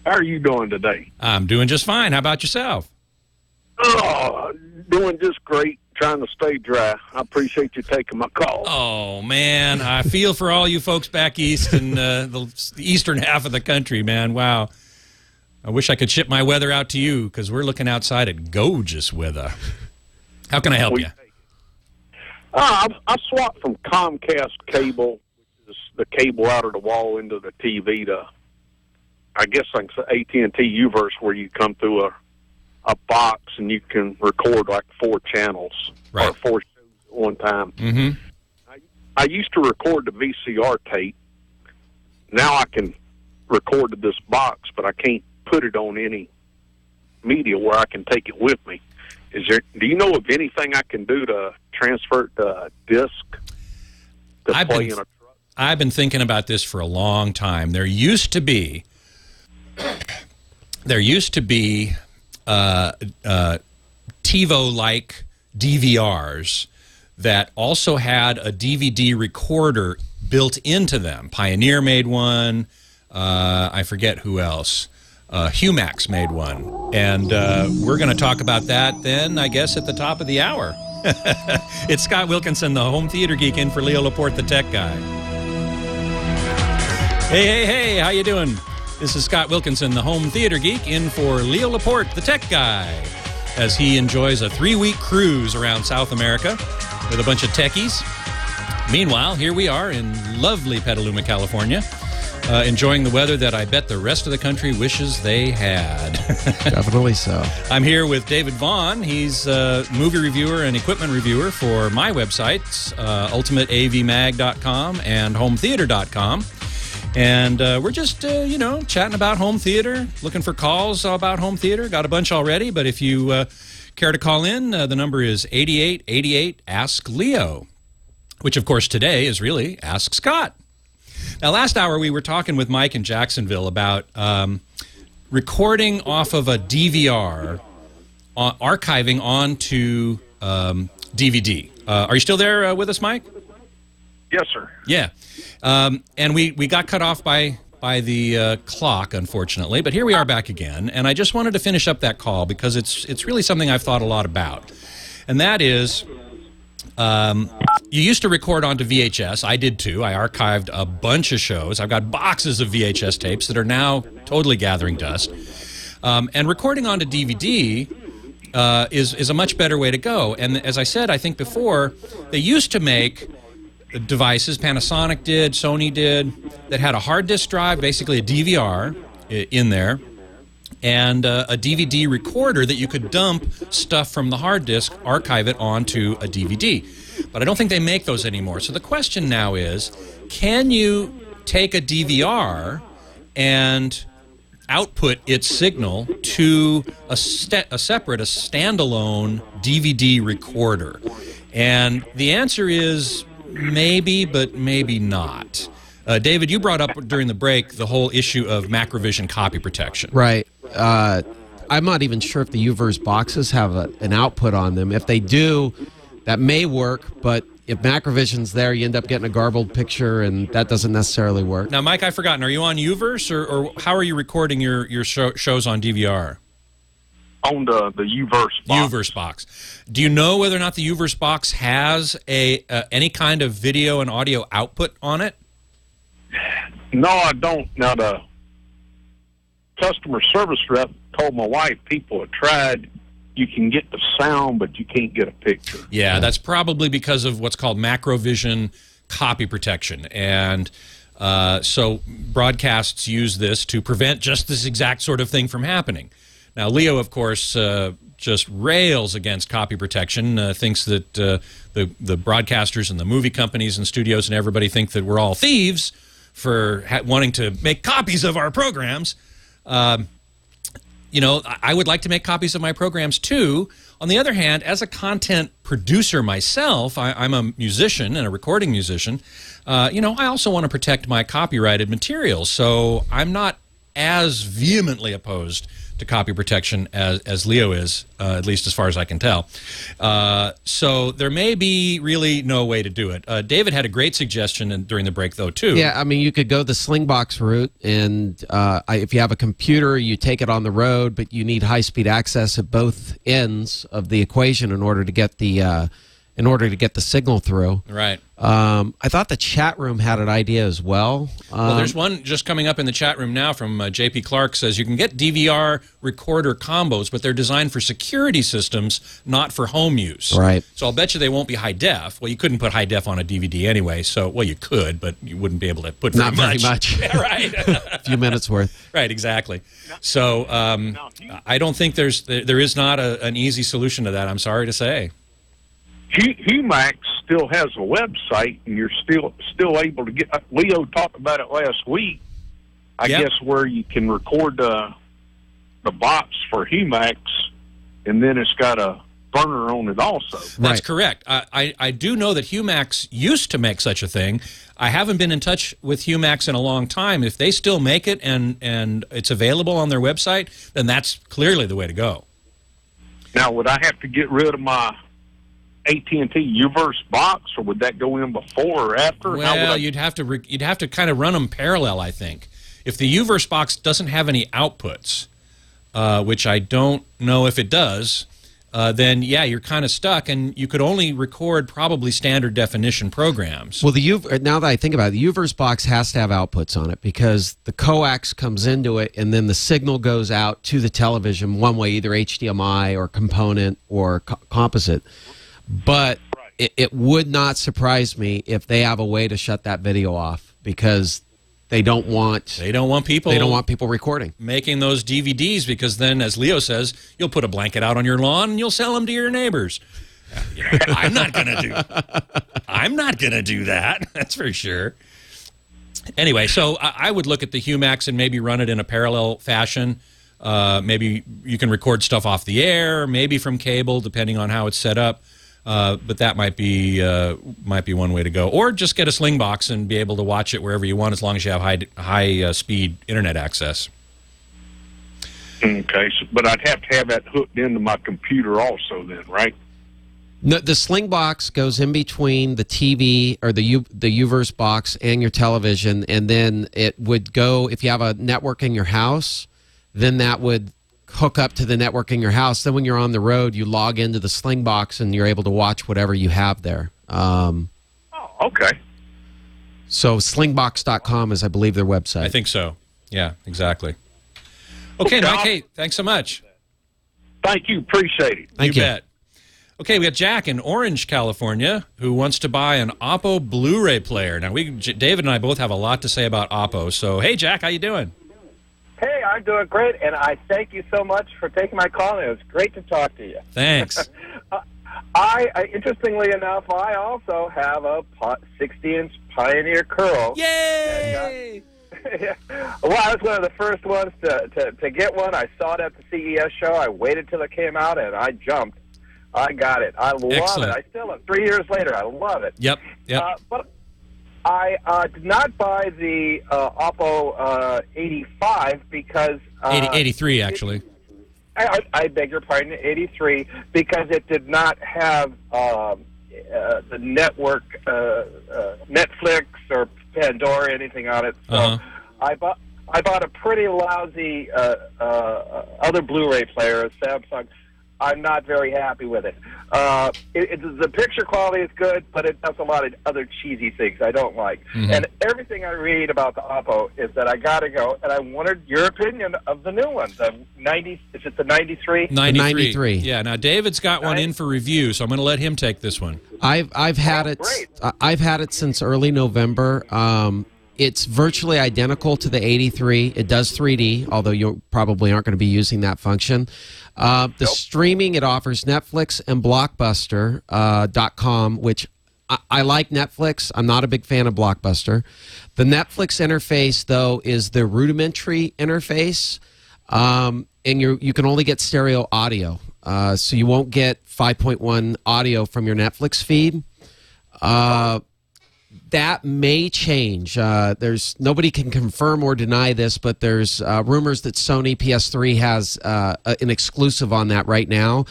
How are you doing today? I'm doing just fine. How about yourself? Oh, doing just great. trying to stay dry. I appreciate you taking my call. Oh, man. I feel for all you folks back east in the eastern half of the country, man. Wow. I wish I could ship my weather out to you because we're looking outside at gorgeous weather. How can I help you? I swapped from Comcast cable, which is the cable out of the wall, into the TV to, I guess, like AT&T Uverse, where you come through a box and you can record like 4 channels or 4 shows at one time. Mm-hmm. I used to record the VCR tape. Now I can record to this box, but I can't put it on any media where I can take it with me. Do you know of anything I can do to transfer the disc to play in a truck? I've been thinking about this for a long time. There used to be TiVo-like DVRs that also had a DVD recorder built into them. Pioneer made one. I forget who else. Humax made one. And we're going to talk about that then, I guess, at the top of the hour. It's Scott Wilkinson, the home theater geek, in for Leo Laporte, the tech guy. Hey, how you doing? This is Scott Wilkinson, the home theater geek, in for Leo Laporte, the tech guy, as he enjoys a 3-week cruise around South America with a bunch of techies. Meanwhile, here we are in lovely Petaluma, California, enjoying the weather that I bet the rest of the country wishes they had. Definitely so. I'm here with David Vaughn. He's a movie reviewer and equipment reviewer for my websites, ultimateavmag.com and hometheater.com. And we're just, chatting about home theater, looking for calls about home theater. Got a bunch already, but if you care to call in, the number is 8888-ASK-LEO, which, of course, today is really Ask Scott. Now, last hour we were talking with Mike in Jacksonville about recording off of a DVR, archiving onto DVD. Are you still there with us, Mike? Yes, sir. Yeah. And we got cut off by the clock, unfortunately, but here we are back again. And I just wanted to finish up that call because it's really something I've thought a lot about. And that is, you used to record onto VHS. I did too. I archived a bunch of shows. I've got boxes of VHS tapes that are now totally gathering dust. And recording onto DVD is a much better way to go. And as I said, I think before, they used to make devices, Panasonic did, Sony did, that had a hard disk drive, basically a DVR in there, and a DVD recorder that you could dump stuff from the hard disk, archive it onto a DVD. But I don't think they make those anymore. So the question now is, can you take a DVR and output its signal to a standalone DVD recorder? And the answer is maybe, but maybe not. David, you brought up during the break the whole issue of Macrovision copy protection. Right. I'm not even sure if the Uverse boxes have an output on them. If they do, that may work, but if Macrovision's there, you end up getting a garbled picture, and that doesn't necessarily work. Now, Mike, I've forgotten. Are you on Uverse, or how are you recording your shows on DVR? On the Uverse box. Uverse box. Do you know whether or not the Uverse box has any kind of video and audio output on it? No, I don't. Now, the customer service rep told my wife people have tried. You can get the sound, but you can't get a picture. Yeah, that's probably because of what's called Macrovision copy protection. And so broadcasts use this to prevent just this exact sort of thing from happening. Now, Leo, of course, just rails against copy protection, thinks that the broadcasters and the movie companies and studios and everybody think that we're all thieves for wanting to make copies of our programs. I would like to make copies of my programs, too. On the other hand, as a content producer myself, I'm a musician and a recording musician. I also want to protect my copyrighted material, so I'm not as vehemently opposed to copy protection as Leo is, at least as far as I can tell. So there may be really no way to do it. David had a great suggestion during the break, though, too. Yeah, I mean, you could go the Slingbox route, and if you have a computer, you take it on the road, but you need high-speed access at both ends of the equation in order to get the signal through. Right. I thought the chat room had an idea as well. Well, there's one just coming up in the chat room now from J.P. Clark. Says you can get DVR recorder combos, but they're designed for security systems, not for home use. Right. So I'll bet you they won't be high def. Well, you couldn't put high def on a DVD anyway. So, well, you could, but you wouldn't be able to put Not very much. Yeah, right. A few minutes worth. Right, exactly. So I don't think there is not an easy solution to that, I'm sorry to say. Humax still has a website, and you're still able to get. Leo talked about it last week. I guess where you can record the box for Humax, and then it's got a burner on it also. That's correct. I do know that Humax used to make such a thing. I haven't been in touch with Humax in a long time. If they still make it and it's available on their website, then that's clearly the way to go. Now, would I have to get rid of my AT&T Uverse box, or would that go in before or after? Well, you'd have to kind of run them parallel, I think. If the Uverse box doesn't have any outputs, which I don't know if it does, then yeah, you're kind of stuck, and you could only record probably standard definition programs. Well, now that I think about it, the Uverse box has to have outputs on it because the coax comes into it, and then the signal goes out to the television one way, either HDMI or component or composite. But it would not surprise me if they have a way to shut that video off because they don't want people recording, making those DVDs, because then, as Leo says, you'll put a blanket out on your lawn and you'll sell them to your neighbors. I'm not gonna do that. That's for sure. Anyway, so I would look at the Humax and maybe run it in a parallel fashion. Maybe you can record stuff off the air, maybe from cable, depending on how it's set up. But that might be one way to go, or just get a Slingbox and be able to watch it wherever you want, as long as you have high speed internet access. Okay, but I'd have to have that hooked into my computer also, then, right? No, the Slingbox goes in between the TV or the Uverse box and your television, and then it would go, if you have a network in your house, then that would hook up to the network in your house. Then when you're on the road, you log into the Slingbox and you're able to watch whatever you have there. Okay. So slingbox.com is, I believe, their website. I think so. Yeah, exactly. Okay, Mike, hey, thanks so much. Thank you. Appreciate it. You bet. Okay, we got Jack in Orange, California, who wants to buy an Oppo Blu-ray player. Now, David and I both have a lot to say about Oppo. So, hey, Jack, how you doing? Hey, I'm doing great, and I thank you so much for taking my call. It was great to talk to you. Thanks. Interestingly enough, I also have a 60-inch Pioneer Curl. Yay! Well, I was one of the first ones to get one. I saw it at the CES show. I waited till it came out, and I jumped. I got it. I love Excellent. it. I still have 3 years later. I love it. Yep. But I did not buy the Oppo 85 because... 83, actually. I beg your pardon, 83, because it did not have the network, Netflix or Pandora, anything on it. So I bought a pretty lousy other Blu-ray player, a Samsung. I'm not very happy with it. The picture quality is good, but it does a lot of other cheesy things I don't like. And everything I read about the Oppo is that I got to go, and I wanted your opinion of the new one, the 90. Is it the 93? 93. Yeah. Now David's got one in for review, so I'm going to let him take this one. I've had it. I've had it since early November. It's virtually identical to the 83. It does 3D, although you probably aren't going to be using that function. The streaming, it offers Netflix and Blockbuster.com, which I like Netflix. I'm not a big fan of Blockbuster. The Netflix interface, though, is the rudimentary interface, and you can only get stereo audio. So you won't get 5.1 audio from your Netflix feed. that may change. There's nobody can confirm or deny this, but there's rumors that Sony PS3 has an exclusive on that right now.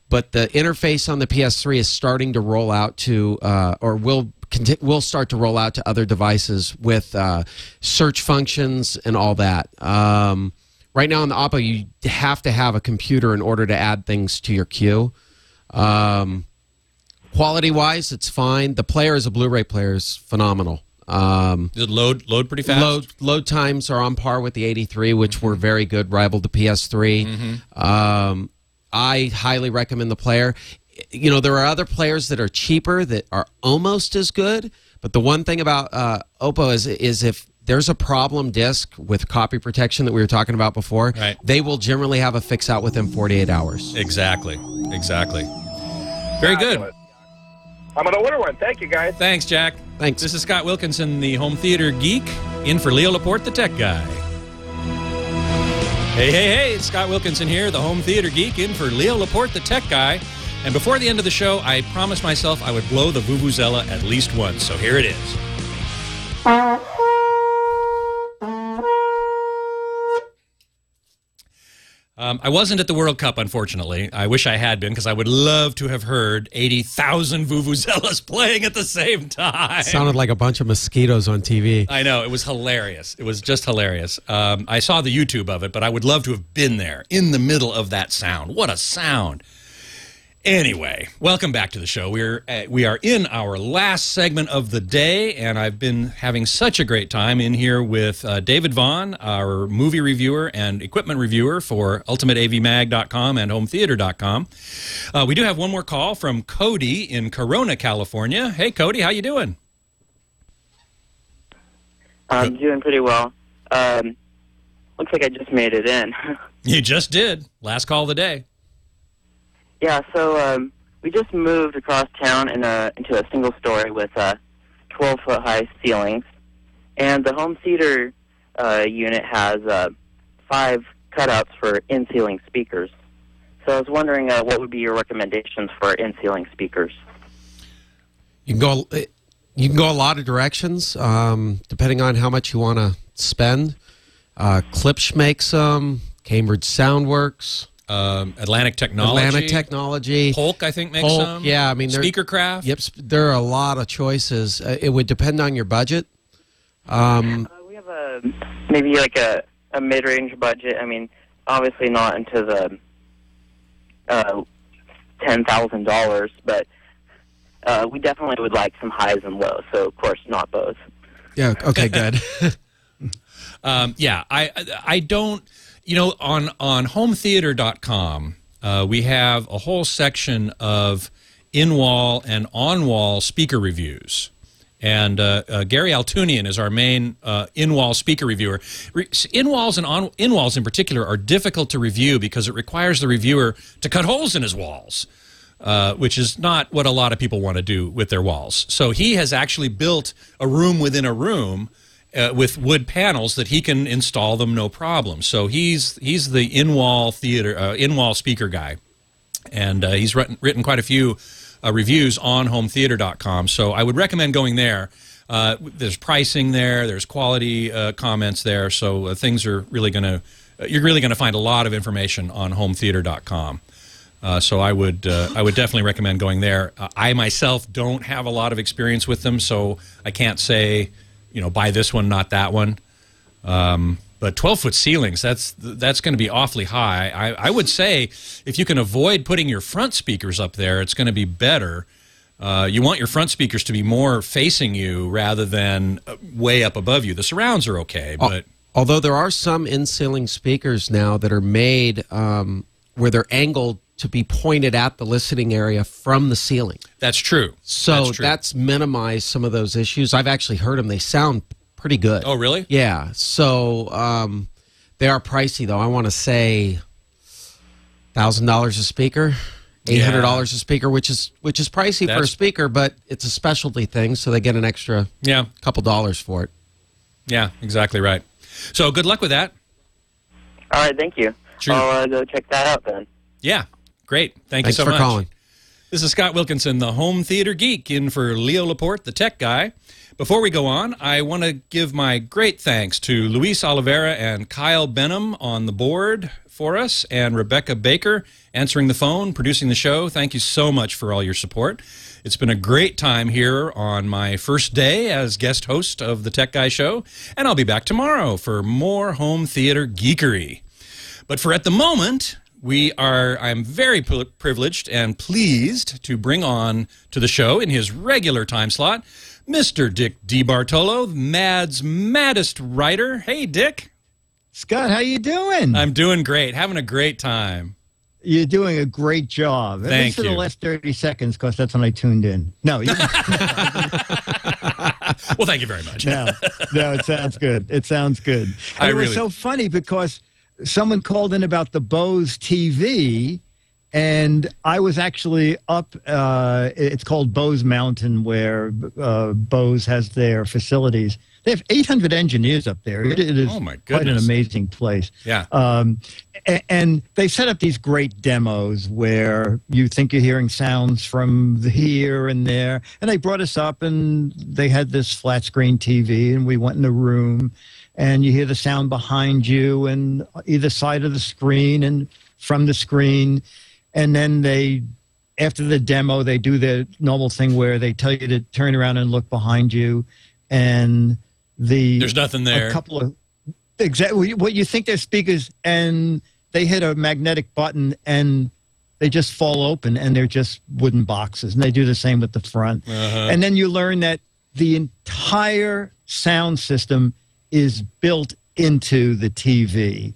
But the interface on the PS3 is starting to roll out to, or will start to roll out to other devices with search functions and all that. Right now on the Oppo, you have to have a computer in order to add things to your queue. Quality-wise, it's fine. The player as a Blu-ray player is phenomenal. Does it load pretty fast? Load times are on par with the 83, which were very good, rivaled the PS3. I highly recommend the player. You know, there are other players that are cheaper that are almost as good, but the one thing about Oppo is if there's a problem disc with copy protection that we were talking about before, they will generally have a fix out within 48 hours. Exactly. Very good. I'm going to order one. Thank you, guys. Thanks, Jack. Thanks. This is Scott Wilkinson, the home theater geek, in for Leo Laporte, the tech guy. Hey, it's Scott Wilkinson here, the home theater geek, in for Leo Laporte, the tech guy. And before the end of the show, I promised myself I would blow the vuvuzela at least once, so here it is. I wasn't at the World Cup, unfortunately. I wish I had been, because I would love to have heard 80,000 vuvuzelas playing at the same time. Sounded like a bunch of mosquitoes on TV. I know. It was hilarious. It was just hilarious. I saw the YouTube of it, but I would love to have been there in the middle of that sound. What a sound. Anyway, welcome back to the show. We are in our last segment of the day, and I've been having such a great time in here with David Vaughn, our movie reviewer and equipment reviewer for UltimateAVMag.com and HomeTheater.com. We do have one more call from Cody in Corona, California. Hey, Cody, how you doing? I'm doing pretty well. Looks like I just made it in. You just did. Last call of the day. Yeah, so we just moved across town into a single story with 12-foot-high ceilings, and the home theater unit has 5 cutouts for in-ceiling speakers. So I was wondering what would be your recommendations for in-ceiling speakers? You can go a lot of directions, depending on how much you want to spend. Klipsch makes them. Cambridge Soundworks. Atlantic Technology. Polk, I think, makes some. Yeah, I mean, Speakercraft. Yep, there are a lot of choices. It would depend on your budget. We have maybe like a mid-range budget. I mean, obviously not into the $10,000, but we definitely would like some highs and lows. So, of course, not both. Yeah. Okay. Good. Yeah, I don't. You know, on HomeTheater.com, we have a whole section of in-wall and on-wall speaker reviews. And Gary Altunian is our main in-wall speaker reviewer. In-walls and in-walls in particular are difficult to review because it requires the reviewer to cut holes in his walls, which is not what a lot of people want to do with their walls. So he has actually built a room within a room with wood panels that he can install them no problem. So he's the in-wall speaker guy, and he's written quite a few reviews on HomeTheater.com. So I would recommend going there. There's pricing there, there's quality comments there. So things are really you're really going to find a lot of information on HomeTheater.com. So I would definitely recommend going there. I myself don't have a lot of experience with them, so I can't say, buy this one, not that one. But 12-foot ceilings, that's going to be awfully high. I would say if you can avoid putting your front speakers up there, it's going to be better. You want your front speakers to be more facing you rather than way up above you. The surrounds are okay, but although there are some in-ceiling speakers now that are made where they're angled to be pointed at the listening area from the ceiling. That's true. So that's minimized some of those issues. I've actually heard them. They sound pretty good. Oh, really? Yeah. So they are pricey, though. I want to say $1,000 a speaker, $800 a speaker, which is pricey for a speaker, but it's a specialty thing, so they get an extra couple dollars for it. Yeah, exactly right. So good luck with that. All right, thank you. Sure. I'll go check that out then. Yeah. Great. Thanks you so much. Thanks for calling. This is Scott Wilkinson, the home theater geek, in for Leo Laporte, the tech guy. Before we go on, I want to give my great thanks to Luis Oliveira and Kyle Benham on the board for us, and Rebecca Baker answering the phone, producing the show. Thank you so much for all your support. It's been a great time here on my first day as guest host of the Tech Guy Show, and I'll be back tomorrow for more home theater geekery. But for at the moment, I'm very privileged and pleased to bring on to the show in his regular time slot, Mr. Dick DeBartolo, Mad's maddest writer. Hey, Dick. Scott, how you doing? I'm doing great. Having a great time. You're doing a great job. At least for the last 30 seconds, because that's when I tuned in. No. Well, thank you very much. No, it sounds good. It sounds good. And it was so funny because someone called in about the Bose TV, and I was actually up, it's called Bose Mountain, where Bose has their facilities. They have 800 engineers up there. It is quite an amazing place. Yeah. And they set up these great demos where you think you're hearing sounds from here and there. And they brought us up, and they had this flat screen TV, and we went in the room, and you hear the sound behind you and either side of the screen and from the screen. And then after the demo, they do the normal thing where they tell you to turn around and look behind you, and there's nothing there. A couple of exactly what you think they're speakers, and they hit a magnetic button and they just fall open, and they're just wooden boxes. And they do the same with the front. And then you learn that the entire sound system is built into the TV.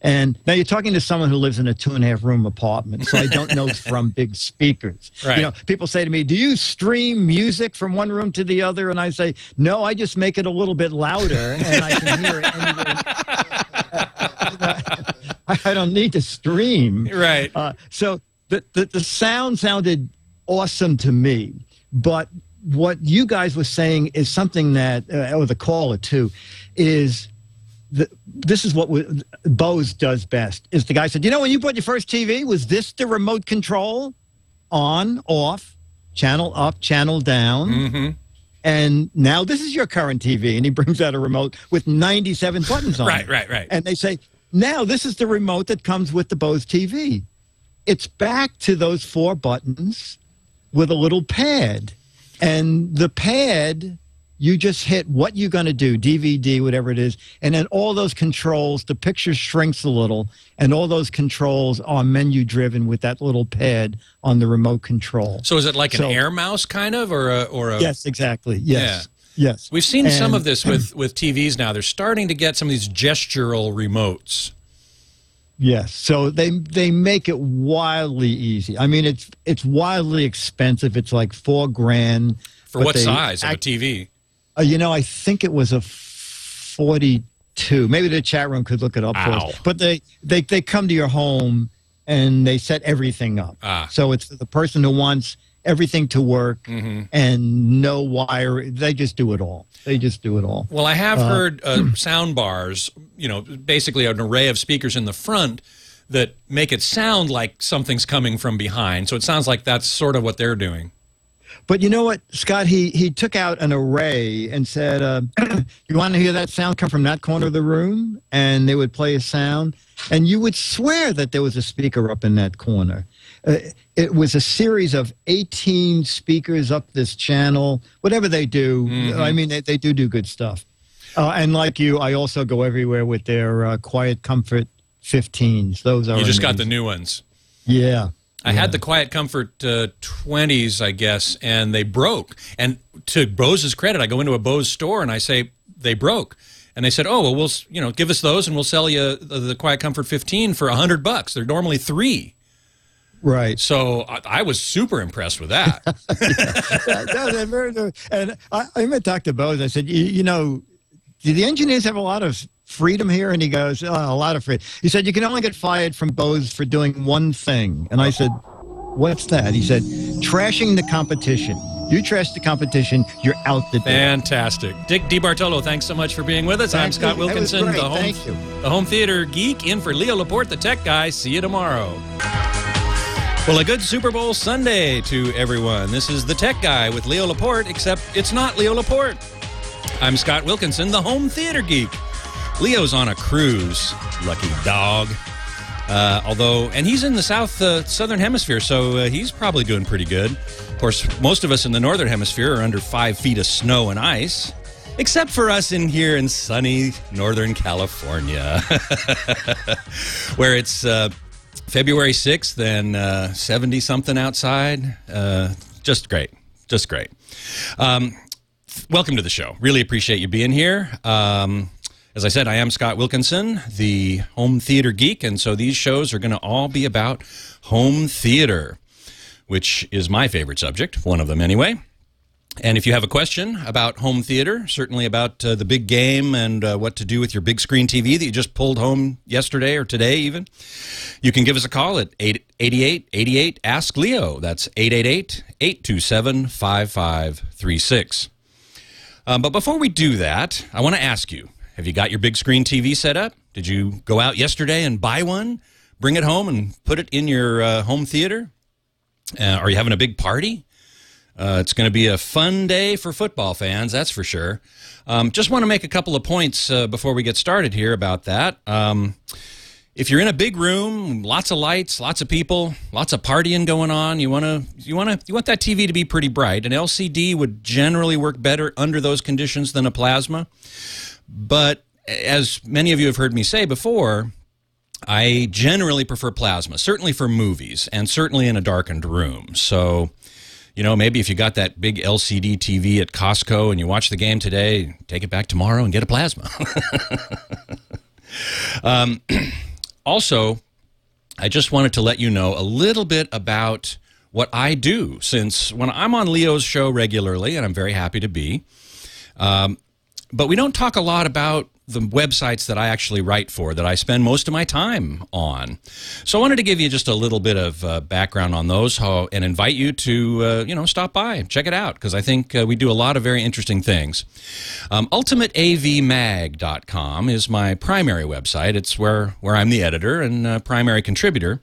And now you're talking to someone who lives in a 2.5-room apartment, so I don't know from big speakers. Right. You know, people say to me, "Do you stream music from one room to the other?" And I say, "No, I just make it a little bit louder, and I can hear it anywhere." I don't need to stream. Right. So the sound sounded awesome to me, but what you guys were saying is something that, or the caller too, is. This is what Bose does best. Is the guy said, when you bought your first TV, was this the remote control? On, off, channel up, channel down. And now this is your current TV. And he brings out a remote with 97 buttons on it. Right. And they say, now this is the remote that comes with the Bose TV. It's back to those 4 buttons with a little pad. And the pad... you just hit what you're going to do, DVD, whatever it is, and then all those controls, the picture shrinks a little, and all those controls are menu-driven with that little pad on the remote control. So is it like an air mouse kind of, or a? Yes, exactly. Yes. Yeah. Yes. We've seen some of this with TVs now. They're starting to get some of these gestural remotes. Yes, so they make it wildly easy. I mean, it's wildly expensive. It's like $4,000 for what size of a TV? I think it was a 42. Maybe the chat room could look it up for us. But they come to your home and they set everything up. So it's the person who wants everything to work and no wire. They just do it all. Well, I have heard sound bars, basically an array of speakers in the front that make it sound like something's coming from behind. So it sounds like that's sort of what they're doing. But you know what, Scott? He took out an array and said, you want to hear that sound come from that corner of the room? And they would play a sound. And you would swear that there was a speaker up in that corner. It was a series of 18 speakers up this channel. Whatever they do, I mean, they do good stuff. And like you, I also go everywhere with their Quiet Comfort 15s. Those are You just got amazing. the new ones. Yeah. I had the Quiet Comfort 20s, I guess, and they broke. And to Bose's credit, I go into a Bose store and I say, they broke. And they said, oh, well, we'll give us those and we'll sell you the Quiet Comfort 15 for $100. They're normally $3. Right. So I was super impressed with that. And I met Dr. Bose. I said, do the engineers have a lot of freedom here? And he goes, a lot of freedom. He said, you can only get fired from Bose for doing one thing. And I said, what's that? He said, trashing the competition. You trash the competition, you're out the door. Fantastic. Dick DeBartolo, thanks so much for being with us. I'm Scott Wilkinson, the home theater geek, in for Leo Laporte, the tech guy. See you tomorrow. Well, a good Super Bowl Sunday to everyone. This is the Tech Guy with Leo Laporte, except it's not Leo Laporte. I'm Scott Wilkinson, the home theater geek. Leo's on a cruise, lucky dog. And he's in the southern hemisphere, so he's probably doing pretty good. Of course, most of us in the northern hemisphere are under 5 feet of snow and ice, except for us in here in sunny northern California, where it's February 6th and 70-something outside. Just great. Just great. Welcome to the show. Really appreciate you being here. As I said, I am Scott Wilkinson, the home theater geek, and so these shows are going to all be about home theater, which is my favorite subject, one of them anyway. And if you have a question about home theater, certainly about the big game and what to do with your big screen TV that you just pulled home yesterday or today even, you can give us a call at 888-88-ASK-LEO. That's 888-827-5536. But before we do that, I want to ask you, have you got your big screen TV set up? Did you go out yesterday and buy one, bring it home and put it in your home theater? Are you having a big party? It's going to be a fun day for football fans, that's for sure. Just want to make a couple of points before we get started here about that. If you're in a big room, lots of lights, lots of people, lots of partying going on, you want that TV to be pretty bright. An LCD would generally work better under those conditions than a plasma. But as many of you have heard me say before, I generally prefer plasma, certainly for movies and certainly in a darkened room. So, you know, maybe if you got that big LCD TV at Costco and you watch the game today, take it back tomorrow and get a plasma. Also, I just wanted to let you know a little bit about what I do, since when I'm on Leo's show regularly, and I'm very happy to be, but we don't talk a lot about the websites that I actually write for, that I spend most of my time on. So I wanted to give you just a little bit of background on those and invite you to, stop by and check it out, because I think we do a lot of very interesting things. UltimateAVMag.com is my primary website. It's where I'm the editor and primary contributor.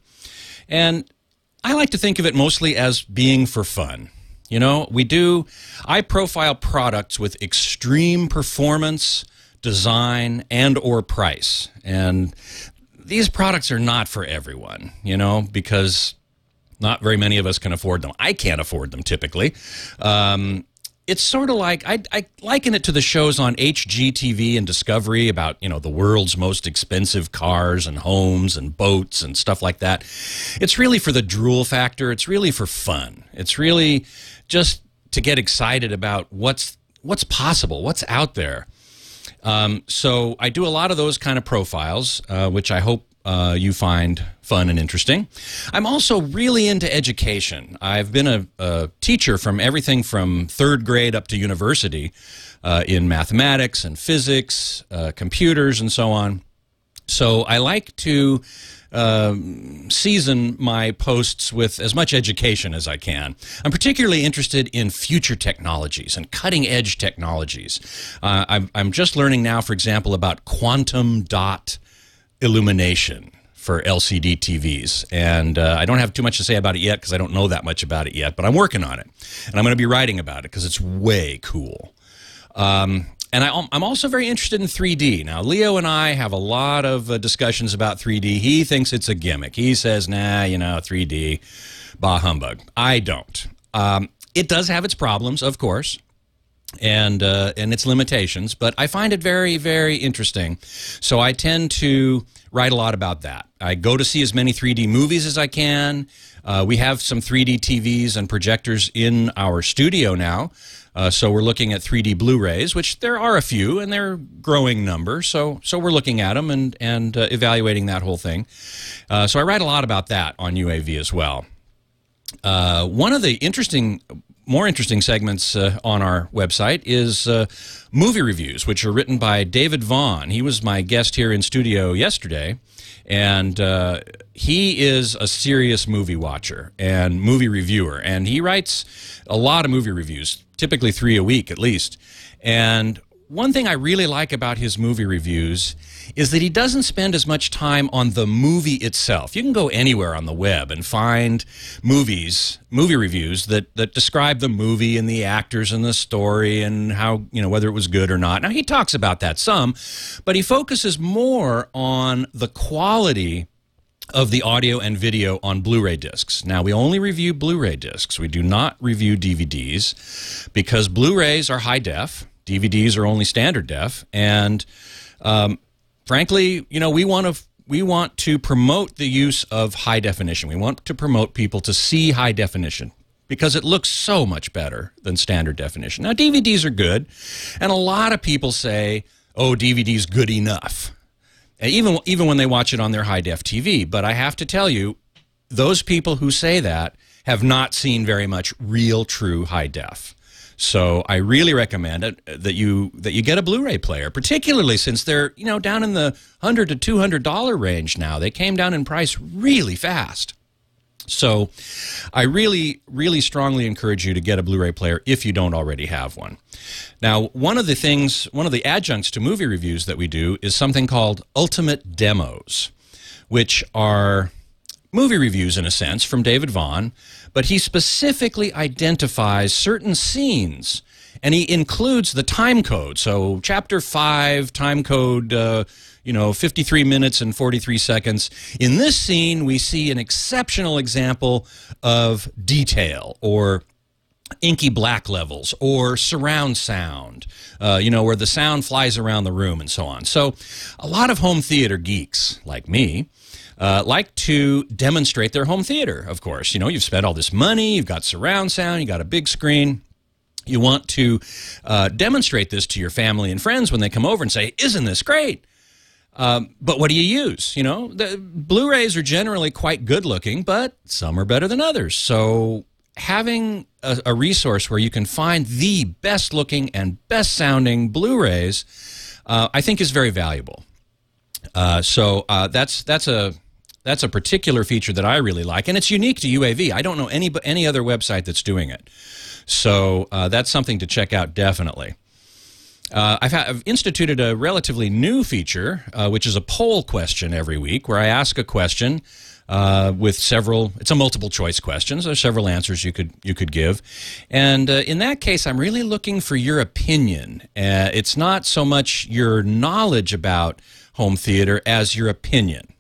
And I like to think of it mostly as being for fun. You know, I profile products with extreme performance, design, and or price. And these products are not for everyone, you know, because not very many of us can afford them. I can't afford them typically. It's sort of like, I liken it to the shows on Hdtv and Discovery about, you know, the world's most expensive cars and homes and boats and stuff like that. It's really for the drool factor. It's really for fun. It's really just to get excited about what's possible, what's out there. So I do a lot of those kind of profiles, which I hope you find fun and interesting. I'm also really into education. I've been a teacher from everything from 3rd grade up to university in mathematics and physics, computers, and so on. So I like to season my posts with as much education as I can. I'm particularly interested in future technologies and cutting-edge technologies. I'm just learning now, for example, about quantum dot illumination for LCD TVs. And I don't have too much to say about it yet because I don't know that much about it yet, but I'm working on it. And I'm going to be writing about it because it's way cool. And I'm also very interested in 3D. Now, Leo and I have a lot of discussions about 3D. He thinks it's a gimmick. He says, nah, 3D, bah humbug. I don't. It does have its problems, of course, and its limitations, but I find it very, very interesting. So I tend to write a lot about that. I go to see as many 3D movies as I can. We have some 3D TVs and projectors in our studio now. So we're looking at 3D Blu-rays, which there are a few, and they're growing number. So we're looking at them and evaluating that whole thing. So I write a lot about that on UAV as well. One of the more interesting segments on our website is movie reviews, which are written by David Vaughn. He was my guest here in studio yesterday, and he is a serious movie watcher and movie reviewer, and he writes a lot of movie reviews, typically 3 a week at least. And one thing I really like about his movie reviews is that he doesn't spend as much time on the movie itself. You can go anywhere on the web and find movie reviews that describe the movie and the actors and the story and how, whether it was good or not. Now, he talks about that some, but he focuses more on the quality of the audio and video on Blu-ray discs. Now, we only review Blu-ray discs. We do not review DVDs because Blu-rays are high def, DVDs are only standard def, and frankly, we want to promote the use of high definition. We want to promote people to see high definition because it looks so much better than standard definition. Now, DVDs are good, and a lot of people say, oh, DVD's good enough, even when they watch it on their high-def TV. But I have to tell you, those people who say that have not seen very much real, true high-def. So I really recommend it, that you get a Blu-ray player, particularly since they're down in the $100 to $200 range now. They came down in price really fast. So I really, really strongly encourage you to get a Blu-ray player if you don't already have one. Now, one of the adjuncts to movie reviews that we do is something called Ultimate Demos, which are movie reviews, in a sense, from David Vaughn, but he specifically identifies certain scenes, and he includes the time code. So Chapter 5, time code, 53 minutes and 43 seconds. In this scene, we see an exceptional example of detail, or inky black levels, or surround sound, where the sound flies around the room and so on. So a lot of home theater geeks, like me, like to demonstrate their home theater, of course. You've spent all this money, you've got surround sound, you got a big screen. You want to demonstrate this to your family and friends when they come over and say, isn't this great? But what do you use? The Blu-rays are generally quite good looking, but some are better than others. So having a resource where you can find the best looking and best sounding Blu-rays, I think is very valuable. So that's a particular feature that I really like, and it's unique to UAV. I don't know any other website that's doing it. So that's something to check out, definitely. I've instituted a relatively new feature, which is a poll question every week, where I ask a question with several. It's a multiple choice question. So there's several answers you could give, and in that case, I'm really looking for your opinion. It's not so much your knowledge about home theater as your opinion.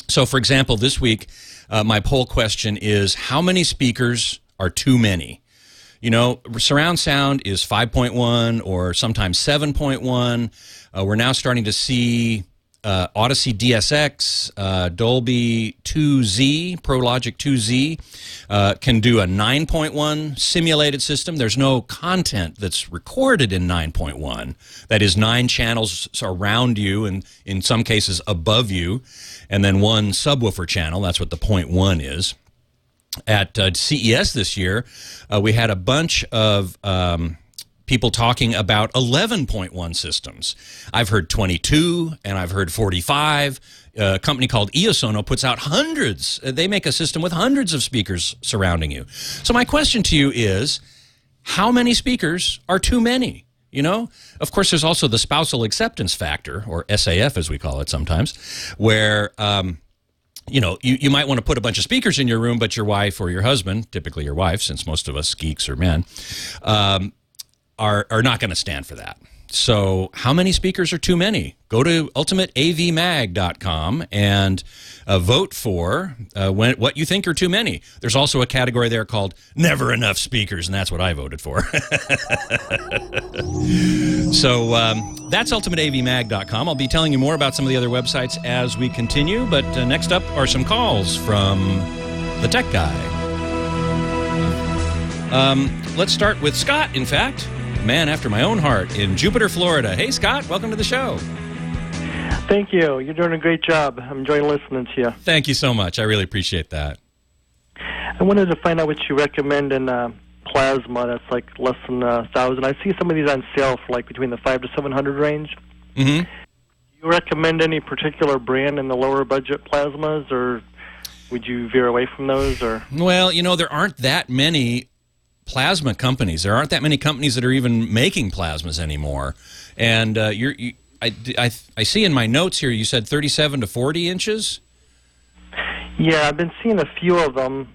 So, for example, this week, my poll question is, how many speakers are too many? Surround sound is 5.1 or sometimes 7.1. We're now starting to see Odyssey DSX, Dolby 2Z, ProLogic 2Z, can do a 9.1 simulated system. There's no content that's recorded in 9.1. That is 9 channels around you and in some cases above you, and then one subwoofer channel. That's what the 0.1 is. At CES this year, we had a bunch of people talking about 11.1 systems. I've heard 22, and I've heard 45. A company called Eosono puts out hundreds. They make a system with hundreds of speakers surrounding you. So my question to you is, how many speakers are too many? Of course, there's also the spousal acceptance factor, or SAF as we call it sometimes, where you might want to put a bunch of speakers in your room, but your wife or your husband, typically your wife, since most of us geeks are men, are not going to stand for that. So how many speakers are too many? Go to ultimateavmag.com and vote for what you think are too many. There's also a category there called Never Enough Speakers, and that's what I voted for. So that's ultimateavmag.com. I'll be telling you more about some of the other websites as we continue, but next up are some calls from the tech guy. Let's start with Scott, in fact. Man after my own heart in Jupiter, Florida. Hey, Scott, welcome to the show. Thank you. You're doing a great job. I'm enjoying listening to you. Thank you so much. I really appreciate that. I wanted to find out what you recommend in plasma that's like less than 1,000. I see some of these on sale for like between the 500 to 700 range. Mm-hmm. Do you recommend any particular brand in the lower budget plasmas, or would you veer away from those? Or well, there aren't that many plasma companies. There aren't that many companies that are even making plasmas anymore. And I see in my notes here you said 37 to 40 inches? Yeah, I've been seeing a few of them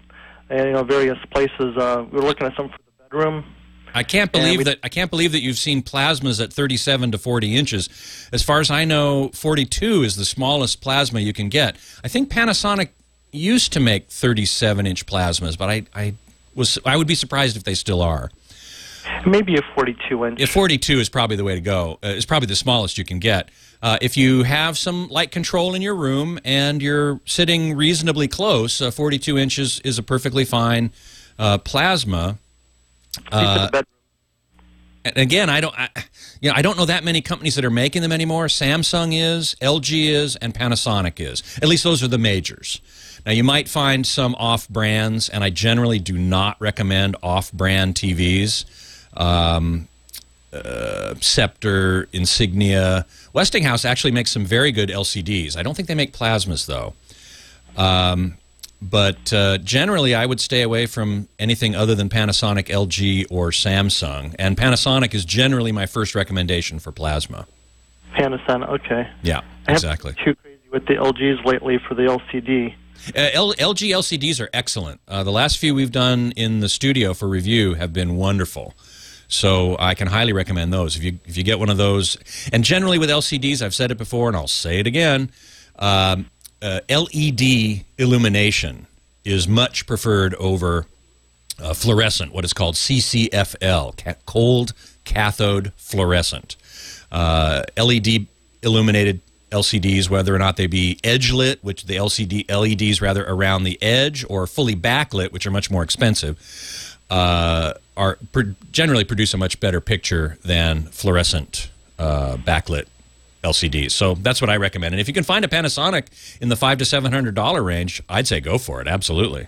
in various places. We're looking at some for the bedroom. I can't believe that you've seen plasmas at 37 to 40 inches. As far as I know, 42 is the smallest plasma you can get. I think Panasonic used to make 37-inch plasmas, but I would be surprised if they still are. Maybe a 42-inch. If 42 is probably the way to go. It's probably the smallest you can get. If you have some light control in your room and you're sitting reasonably close, 42 inches is a perfectly fine plasma. And again, I don't know that many companies that are making them anymore. Samsung is, LG is, and Panasonic is. At least those are the majors. Now, you might find some off-brands, and I generally do not recommend off-brand TVs. Scepter, Insignia. Westinghouse actually makes some very good LCDs. I don't think they make plasmas, though. But generally, I would stay away from anything other than Panasonic, LG, or Samsung. And Panasonic is generally my first recommendation for plasma. Panasonic, okay. Yeah, exactly. I haven't been too crazy with the LGs lately for the LCD. LG LCDs are excellent. The last few we've done in the studio for review have been wonderful. So I can highly recommend those. If you get one of those, and generally with LCDs, I've said it before and I'll say it again, LED illumination is much preferred over fluorescent, what is called CCFL, cold cathode fluorescent. LED illuminated LCDs, whether or not they be edge lit, which the LEDs rather around the edge, or fully backlit, which are much more expensive, generally produce a much better picture than fluorescent backlit LCDs. So that's what I recommend. And if you can find a Panasonic in the $500 to $700 range, I'd say go for it. Absolutely.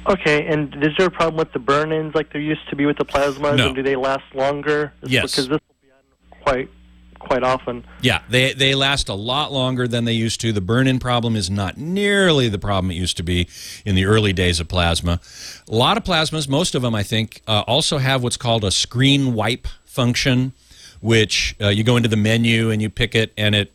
Okay, and is there a problem with the burn-ins like there used to be with the plasmas? No. And do they last longer? Yes. Because this will be on quite often. Yeah, they last a lot longer than they used to. The burn-in problem is not nearly the problem it used to be in the early days of plasma. A lot of plasmas, most of them I think, also have what's called a screen wipe function, which you go into the menu and you pick it, and it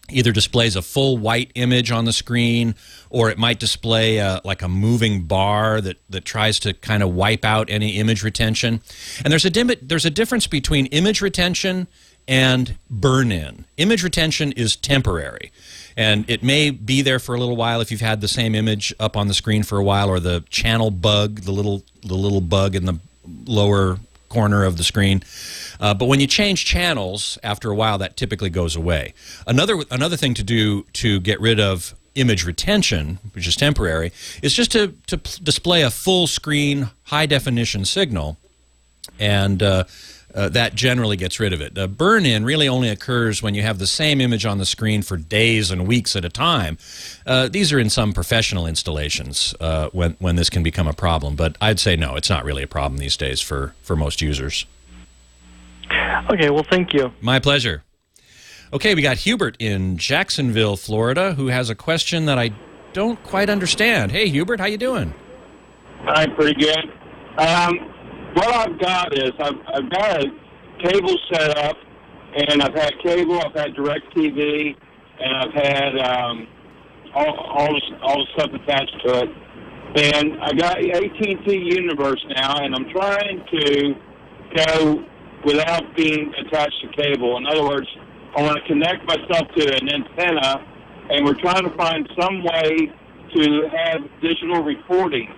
either displays a full white image on the screen, or it might display like a moving bar that tries to kind of wipe out any image retention. And there's a difference between image retention and burn-in. Image retention is temporary, and it may be there for a little while if you've had the same image up on the screen for a while, or the channel bug, the little bug in the lower corner of the screen. But when you change channels, after a while, that typically goes away. Another thing to do to get rid of image retention, which is temporary, is just to display a full screen, high definition signal, and that generally gets rid of it. Burn-in really only occurs when you have the same image on the screen for days and weeks at a time. These are in some professional installations when this can become a problem, but I'd say no, it's not really a problem these days for most users. Okay, well, thank you. My pleasure. Okay, we got Hubert in Jacksonville, Florida, who has a question that I don't quite understand. Hey, Hubert, how you doing? I'm pretty good. What I've got is I've got a cable set up, and I've had cable, I've had DirecTV, and I've had all the stuff attached to it. And I got AT&T Universe now, and I'm trying to go without being attached to cable. In other words, I want to connect myself to an antenna, and we're trying to find some way to have digital recording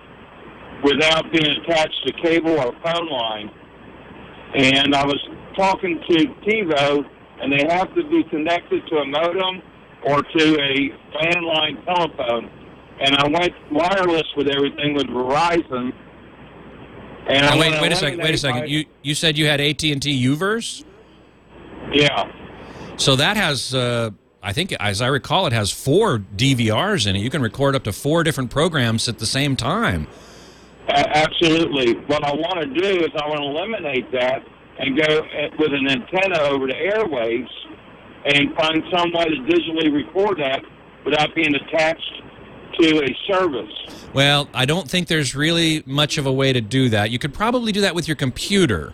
without being attached to cable or phone line. And I was talking to TiVo, and they have to be connected to a modem or to a landline telephone. And I went wireless with everything with Verizon. And now, wait a second. You said you had AT&T Uverse? Yeah. So that has, I think, as I recall, it has 4 DVRs in it. You can record up to 4 different programs at the same time. Absolutely. What I want to do is I want to eliminate that and go with an antenna over the airwaves and find some way to digitally record that without being attached to a service. Well, I don't think there's really much of a way to do that. You could probably do that with your computer.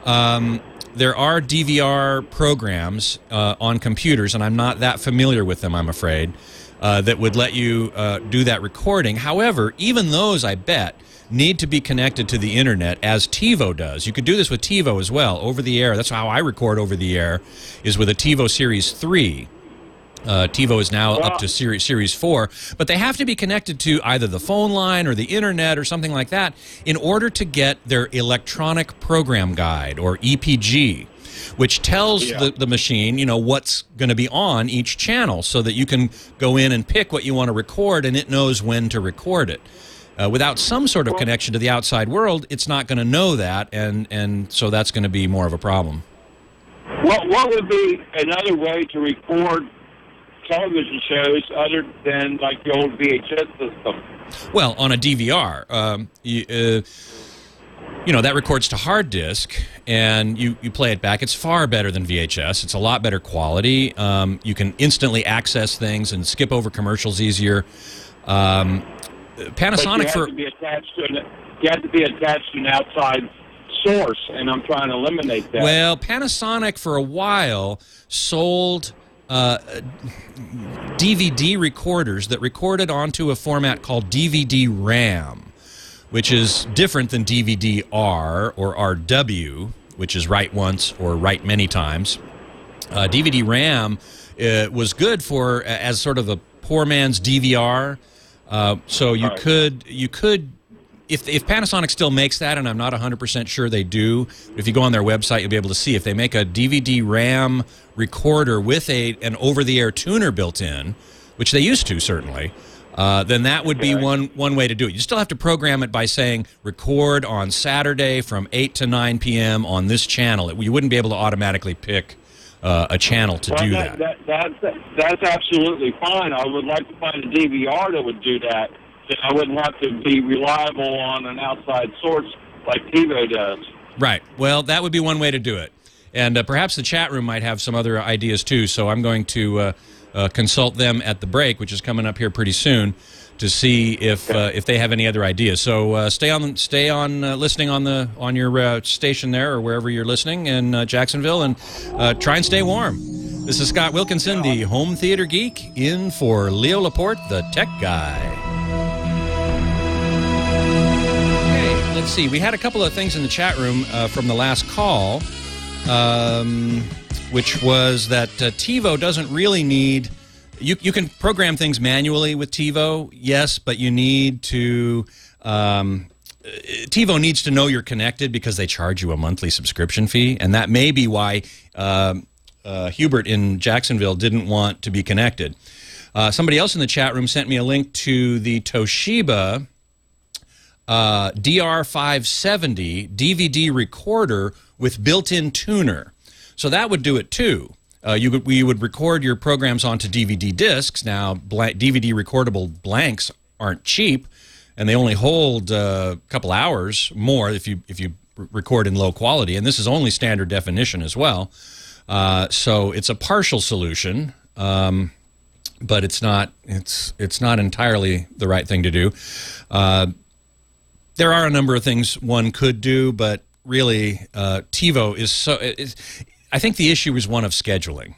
There are DVR programs on computers, and I'm not that familiar with them, I'm afraid, that would let you do that recording. However, even those, I bet, need to be connected to the internet, as TiVo does. You could do this with TiVo as well, over the air. That's how I record over the air, is with a TiVo Series 3. TiVo is now up to Series 4, but they have to be connected to either the phone line or the internet or something like that in order to get their electronic program guide, or EPG, which tells the machine, what's going to be on each channel, so that you can go in and pick what you want to record, and it knows when to record it. Without some sort of connection to the outside world, it's not going to know that, and so that's going to be more of a problem. What would be another way to record television shows other than like the old VHS system? Well, on a DVR, that records to hard disk, and you play it back. It's far better than VHS. It's a lot better quality. You can instantly access things and skip over commercials easier. Panasonic you have to be attached to an outside source, and I'm trying to eliminate that. Well, Panasonic for a while sold DVD recorders that recorded onto a format called DVD-RAM, which is different than DVD-R or RW, which is write once or write many times. DVD-RAM was good for as sort of a poor man's DVR. So you could if Panasonic still makes that, and I'm not 100% sure they do, if you go on their website, you'll be able to see if they make a DVD-RAM recorder with an over-the-air tuner built in, which they used to, certainly, then that would be one way to do it. You still have to program it by saying, record on Saturday from 8 to 9 p.m. on this channel. You wouldn't be able to automatically pick a channel to do that. That's absolutely fine. I would like to find a DVR that would do that. I wouldn't have to be reliable on an outside source like TiVo does. Right. Well, that would be one way to do it. And perhaps the chat room might have some other ideas, too. So I'm going to consult them at the break, which is coming up here pretty soon, to see if they have any other ideas. So stay on listening on your station there, or wherever you're listening in Jacksonville, and try and stay warm. This is Scott Wilkinson, the home theater geek, in for Leo Laporte, the tech guy. Let's see. We had a couple of things in the chat room from the last call, which was that TiVo doesn't really need... You can program things manually with TiVo, yes, but you need to... TiVo needs to know you're connected because they charge you a monthly subscription fee, and that may be why Hubert in Jacksonville didn't want to be connected. Somebody else in the chat room sent me a link to the Toshiba... DR570 DVD recorder with built-in tuner. So that would do it too. You would record your programs onto DVD discs. Now, DVD recordable blanks aren't cheap, and they only hold a couple hours more if you record in low quality. And this is only standard definition as well. So it's a partial solution, but it's not entirely the right thing to do. There are a number of things one could do, but really, TiVo is so... I think the issue is one of scheduling.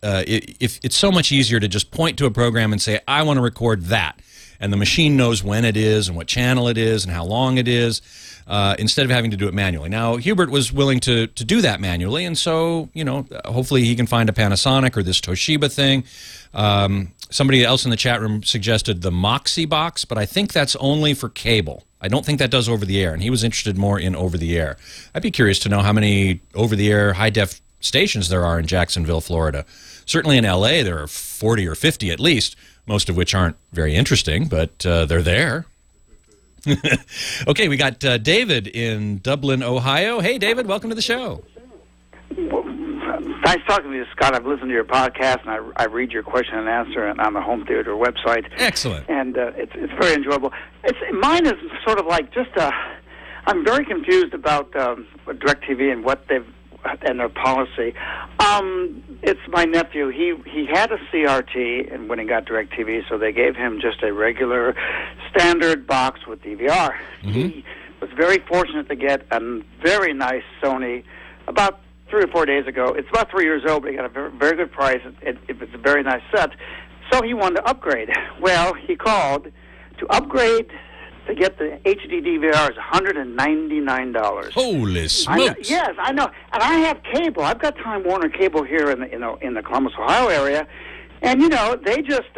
If it's so much easier to just point to a program and say, I want to record that, and the machine knows when it is and what channel it is and how long it is, instead of having to do it manually. Now, Hubert was willing to do that manually, and so, hopefully he can find a Panasonic or this Toshiba thing. Somebody else in the chat room suggested the Moxie box, but I think that's only for cable. I don't think that does over-the-air, and he was interested more in over-the-air. I'd be curious to know how many over-the-air high-def stations there are in Jacksonville, Florida. Certainly in L.A. there are 40 or 50 at least, most of which aren't very interesting, but they're there. Okay, we got David in Dublin, Ohio. Hey, David, welcome to the show. Nice talking to you, Scott. I've listened to your podcast, and I read your question and answer on the Home Theater website. Excellent. And it's very enjoyable. Mine is sort of like just I'm very confused about DirecTV and what they've and their policy. It's my nephew. He had a CRT and when he got DirecTV, so they gave him just a regular standard box with DVR. He was very fortunate to get a very nice Sony about 3 or 4 days ago. It's about 3 years old, but he got a very, very good price. It was a very nice set. So he wanted to upgrade. Well, he called to upgrade. To get the HD DVR is $199. Holy smokes! Yes, I know. And I have cable. I've got Time Warner cable here in the Columbus, Ohio area. And they just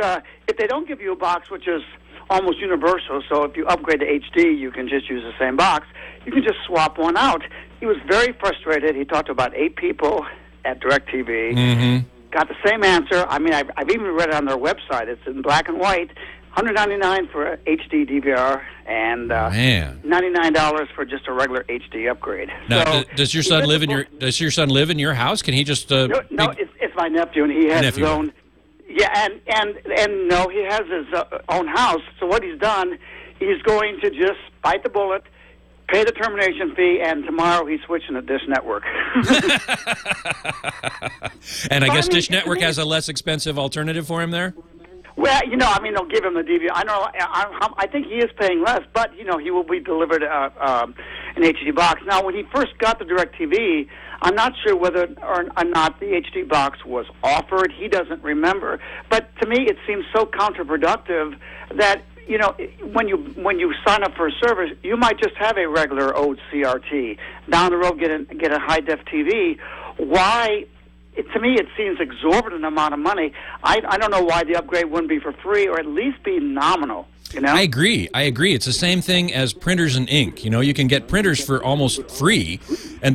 if they don't give you a box, which is almost universal, so if you upgrade to HD, you can just use the same box. You can just swap one out. He was very frustrated. He talked to about 8 people at DirecTV. Got the same answer. I mean, I've even read it on their website. It's in black and white. $199 for a HD DVR and $99 for just a regular HD upgrade. Now, so, does your son live in your house? Can he just? No, it's my nephew, and he has his own. Yeah, and no, he has his own house. So what he's done, he's going to just bite the bullet, pay the termination fee, and tomorrow he's switching to Dish Network. And I guess Dish Network has a less expensive alternative for him there. Well, they'll give him the DVR. I know. I think he is paying less, but he will be delivered an HD box. Now, when he first got the DirecTV, I'm not sure whether or not the HD box was offered. He doesn't remember. But to me, it seems so counterproductive that when you sign up for a service, you might just have a regular old CRT. Down the road, get a high def TV. Why? To me, it seems exorbitant amount of money. I don't know why the upgrade wouldn't be for free or at least be nominal. I agree. It's the same thing as printers and ink. You can get printers for almost free,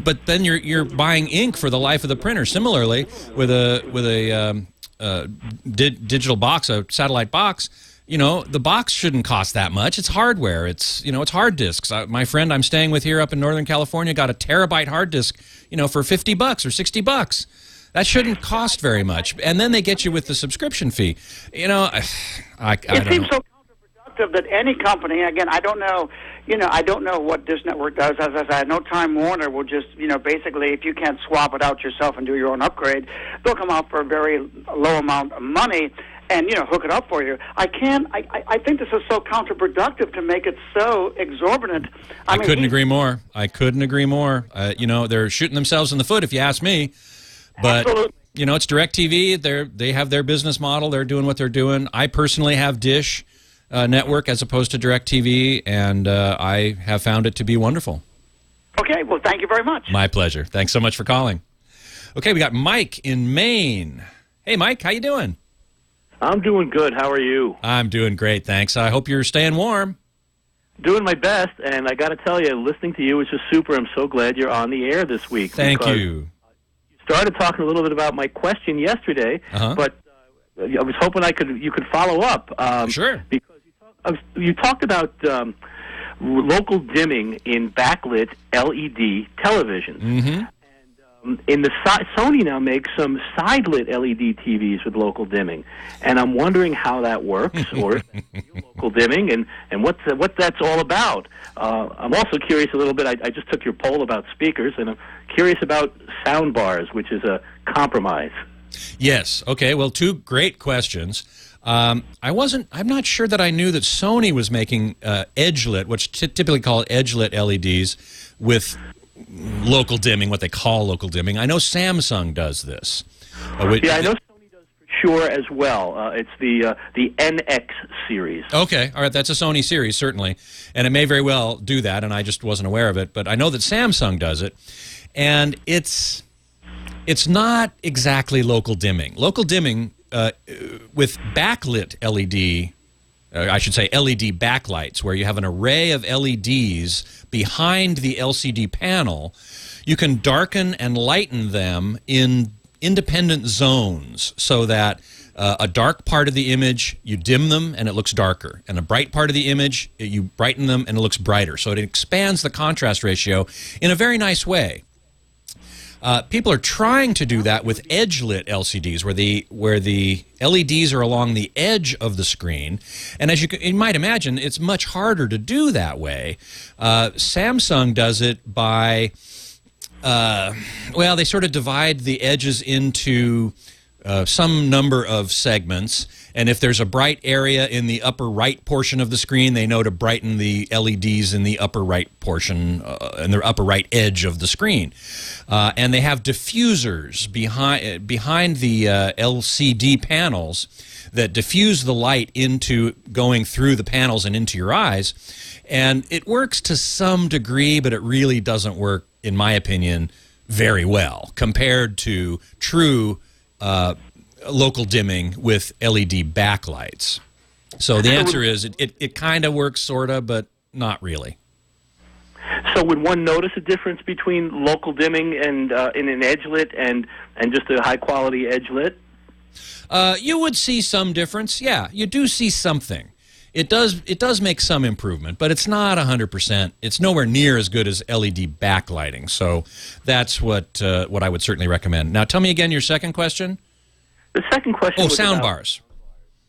but then you're buying ink for the life of the printer. Similarly, with a digital box, a satellite box. The box shouldn't cost that much. It's hardware. It's hard disks. My friend I'm staying with here up in Northern California got a terabyte hard disk, for $50 or $60. That shouldn't cost very much, and then they get you with the subscription fee. I don't It seems so counterproductive that any company, again, I don't know, I don't know what Dish Network does. As I said, I know Time Warner will just, basically, if you can't swap it out yourself and do your own upgrade, they'll come out for a very low amount of money and, hook it up for you. I think this is so counterproductive to make it so exorbitant. I couldn't agree more. They're shooting themselves in the foot, if you ask me. But, absolutely. It's DirecTV. They have their business model. They're doing what they're doing. I personally have Dish Network as opposed to DirecTV, and I have found it to be wonderful. Okay, well, thank you very much. My pleasure. Thanks so much for calling. Okay, we got Mike in Maine. Hey, Mike, how you doing? I'm doing good. How are you? I'm doing great, thanks. I hope you're staying warm. Doing my best, and I got to tell you, listening to you is just super. I'm so glad you're on the air this week. Thank you. Started talking a little bit about my question yesterday, but I was hoping you could follow up. Sure. Because you talked about local dimming in backlit LED televisions. And Sony now makes some side-lit LED TVs with local dimming, and I'm wondering how that works, or if that's local dimming, and what that's all about. I'm also curious a little bit. I just took your poll about speakers, and I'm curious about sound bars, which is a compromise. Yes. Okay. Well, two great questions. I'm not sure that I knew that Sony was making edge-lit, which typically call edge-lit LEDs, with local dimming, what they call local dimming. I know Samsung does this. I know Sony does for sure as well. It's the NX series. Okay, all right, that's a Sony series, certainly. And it may very well do that, and I just wasn't aware of it. But I know that Samsung does it. And it's not exactly local dimming. Local dimming with backlit LED, I should say LED backlights, where you have an array of LEDs behind the LCD panel, you can darken and lighten them in independent zones so that a dark part of the image, you dim them and it looks darker. And a bright part of the image, you brighten them and it looks brighter. So it expands the contrast ratio in a very nice way. People are trying to do that with edge-lit LCDs, where the LEDs are along the edge of the screen. And as you might imagine, it's much harder to do that way. Samsung does it by Well, they sort of divide the edges into some number of segments, and if there's a bright area in the upper right portion of the screen, they know to brighten the LEDs in the upper right portion and the upper right edge of the screen. And they have diffusers behind the LCD panels that diffuse the light into going through the panels and into your eyes. And it works to some degree, but it really doesn't work, in my opinion, very well compared to true local dimming with LED backlights. So the answer is it kind of works, sort of, but not really. So would one notice a difference between local dimming and in an edge lit and just a high-quality edge lit? You would see some difference. Yeah, you do see something. It does make some improvement, but it's not 100%. It's nowhere near as good as LED backlighting. So that's what I would certainly recommend. Now, tell me again your second question. The second question was sound about, bars,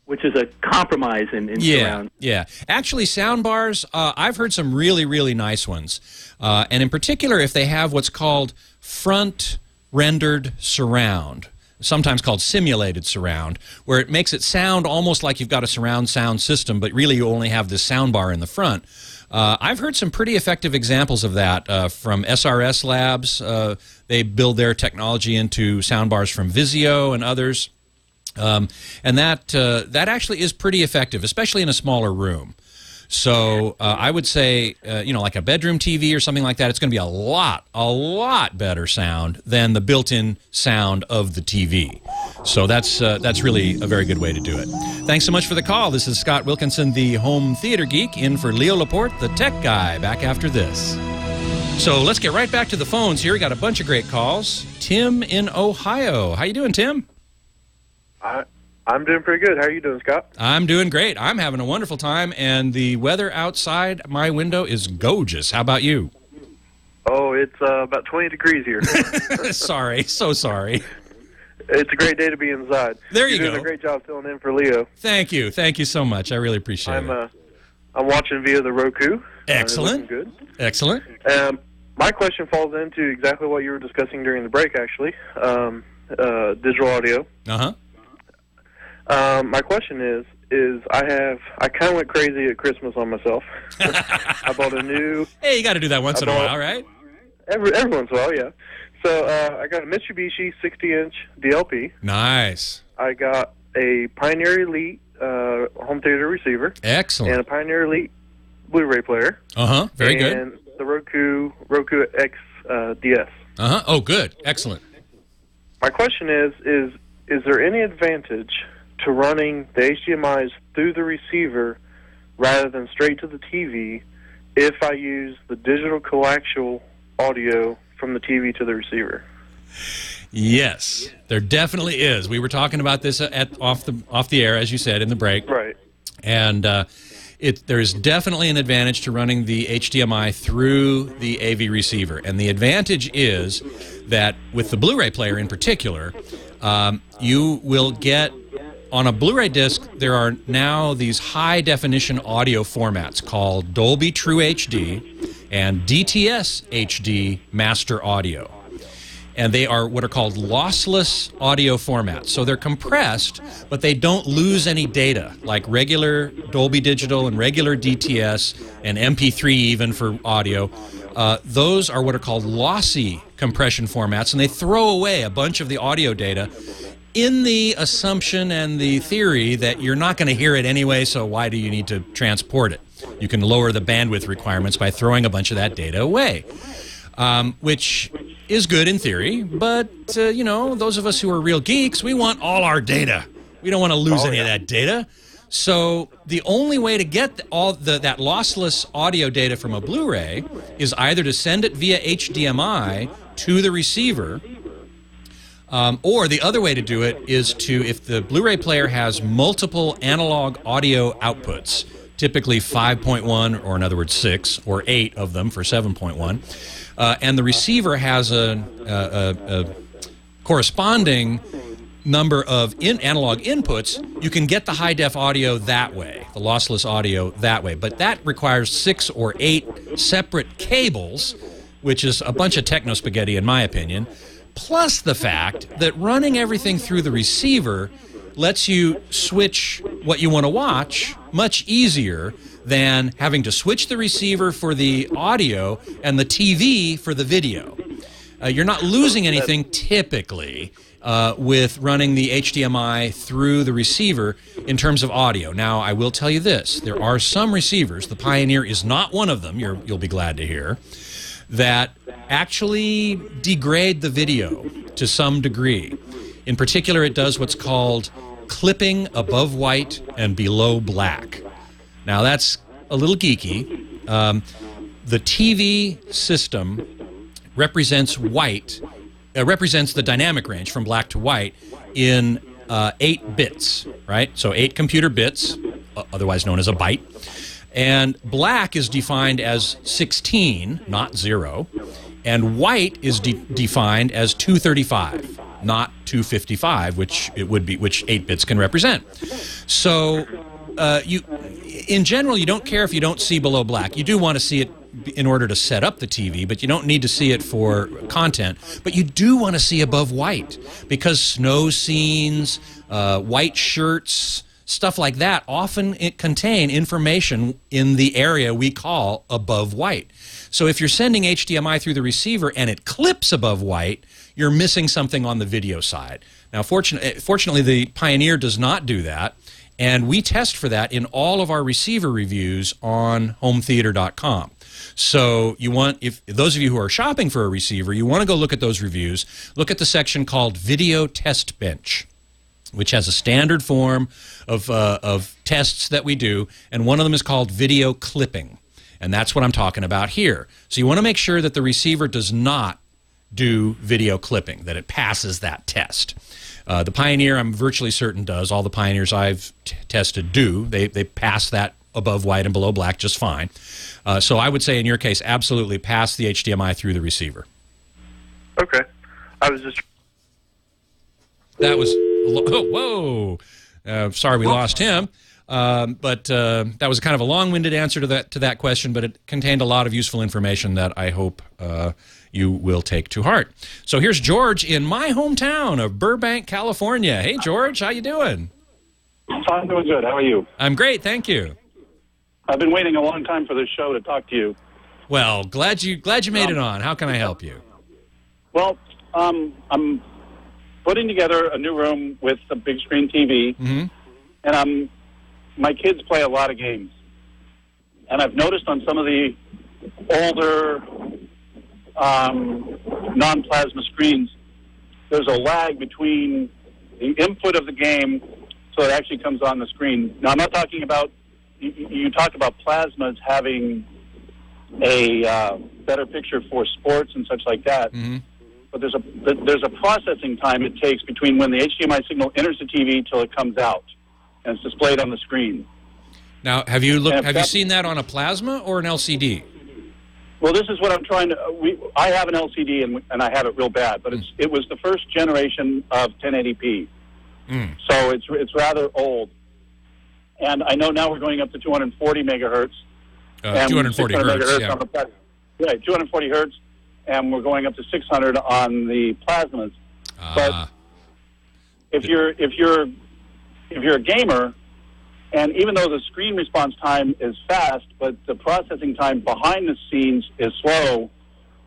which is a compromise in surround. Yeah. Actually, sound bars, I've heard some really, really nice ones. And in particular, if they have what's called front rendered surround, sometimes called simulated surround, where it makes it sound almost like you've got a surround sound system, but really you only have this sound bar in the front. I've heard some pretty effective examples of that from SRS Labs. They build their technology into sound bars from Vizio and others. And that actually is pretty effective, especially in a smaller room. So I would say, like a bedroom TV or something like that, it's going to be a lot better sound than the built-in sound of the TV. So that's really a very good way to do it. Thanks so much for the call. This is Scott Wilkinson, the home theater geek, in for Leo Laporte, the tech guy, back after this. So let's get right back to the phones here. We got a bunch of great calls. Tim in Ohio. How you doing, Tim? I'm doing pretty good. How are you doing, Scott? I'm doing great. I'm having a wonderful time, and the weather outside my window is gorgeous. How about you? Oh, it's about 20 degrees here. Sorry. So sorry. It's a great day to be inside. There you You're go. doing a great job filling in for Leo. Thank you. Thank you so much. I really appreciate it. I'm watching via the Roku. Excellent. Good. Excellent. My question falls into exactly what you were discussing during the break, actually. Digital audio. Uh-huh. My question is I kind of went crazy at Christmas on myself. I bought a new... Hey, you got to do that once in a while, right? Every once in a while, yeah. So I got a Mitsubishi 60-inch DLP. Nice. I got a Pioneer Elite home theater receiver. Excellent. And a Pioneer Elite Blu-ray player. Uh-huh. Very good. And the Roku X DS. Uh-huh. Oh, good. Excellent. My question is there any advantage to running the HDMIs through the receiver rather than straight to the TV if I use the digital coaxial audio from the TV to the receiver? Yes, there definitely is. We were talking about this off the air, as you said, in the break. Right. And there's definitely an advantage to running the HDMI through the AV receiver. And the advantage is that with the Blu-ray player in particular, you will get... On a Blu-ray disc, there are now these high-definition audio formats called Dolby True HD and DTS HD Master Audio. And they are what are called lossless audio formats. So they're compressed, but they don't lose any data, like regular Dolby Digital and regular DTS and MP3 even for audio. Those are what are called lossy compression formats, and they throw away a bunch of the audio data in the assumption and the theory that you're not going to hear it anyway, so why do you need to transport it? You can lower the bandwidth requirements by throwing a bunch of that data away, which is good in theory, but, those of us who are real geeks, we want all our data. We don't want to lose any of that data. So the only way to get that lossless audio data from a Blu-ray is either to send it via HDMI to the receiver, or the other way to do it is to, if the Blu-ray player has multiple analog audio outputs, typically 5.1, or in other words 6 or 8 of them for 7.1, and the receiver has a corresponding number of analog inputs, you can get the high-def audio that way, the lossless audio that way. But that requires 6 or 8 separate cables which is a bunch of techno spaghetti in my opinion, plus the fact that running everything through the receiver lets you switch what you want to watch much easier than having to switch the receiver for the audio and the TV for the video. You're not losing anything typically with running the HDMI through the receiver in terms of audio. Now, I will tell you this. There are some receivers, the Pioneer is not one of them, you'll be glad to hear, that actually degrade the video to some degree. In particular, it does what's called clipping above white and below black. Now, that's a little geeky. The TV system represents white, represents the dynamic range from black to white in 8 bits, right? So 8 computer bits, otherwise known as a byte. And black is defined as 16, not 0. And white is defined as 235, not 255, which it would be, which 8 bits can represent. So in general, you don't care if you don't see below black. You do want to see it in order to set up the TV, but you don't need to see it for content. But you do want to see above white because snow scenes, white shirts, stuff like that often contain information in the area we call above white. So if you're sending HDMI through the receiver and it clips above white, you're missing something on the video side. Now, fortunately, the Pioneer does not do that, and we test for that in all of our receiver reviews on hometheater.com. So you want, if those of you who are shopping for a receiver, you want to go look at those reviews. Look at the section called Video Test Bench, which has a standard form of tests that we do, and one of them is called video clipping, and that's what I'm talking about here. So you want to make sure that the receiver does not do video clipping, that it passes that test. The Pioneer, I'm virtually certain, does. All the Pioneers I've tested do. They pass that above white and below black just fine. So I would say in your case, absolutely pass the HDMI through the receiver. Okay. I was just... That was... Oh, whoa! Sorry we lost him. But that was kind of a long-winded answer to that question, but it contained a lot of useful information that I hope you will take to heart. So here's George in my hometown of Burbank, California. Hey, George, how you doing? I'm doing good. How are you? I'm great, thank you. I've been waiting a long time for this show to talk to you. Well, glad you made it on. How can I help you? Well, I'm putting together a new room with a big screen TV, and my kids play a lot of games. And I've noticed on some of the older non-plasma screens, there's a lag between the input of the game so it actually comes on the screen. Now, I'm not talking about, you talk about plasmas having a better picture for sports and such like that. But there's a processing time it takes between when the HDMI signal enters the TV till it comes out and it's displayed on the screen. Now, have you seen that on a plasma or an LCD? Well, this is what I'm trying to. I have an LCD and I have it real bad, but it was the first generation of 1080p, so it's rather old. And I know now we're going up to 240 megahertz. 240 hertz, yeah. On the, yeah, 240 hertz. And we're going up to 600 on the plasmas. But if you're a gamer, and even though the screen response time is fast, but the processing time behind the scenes is slow,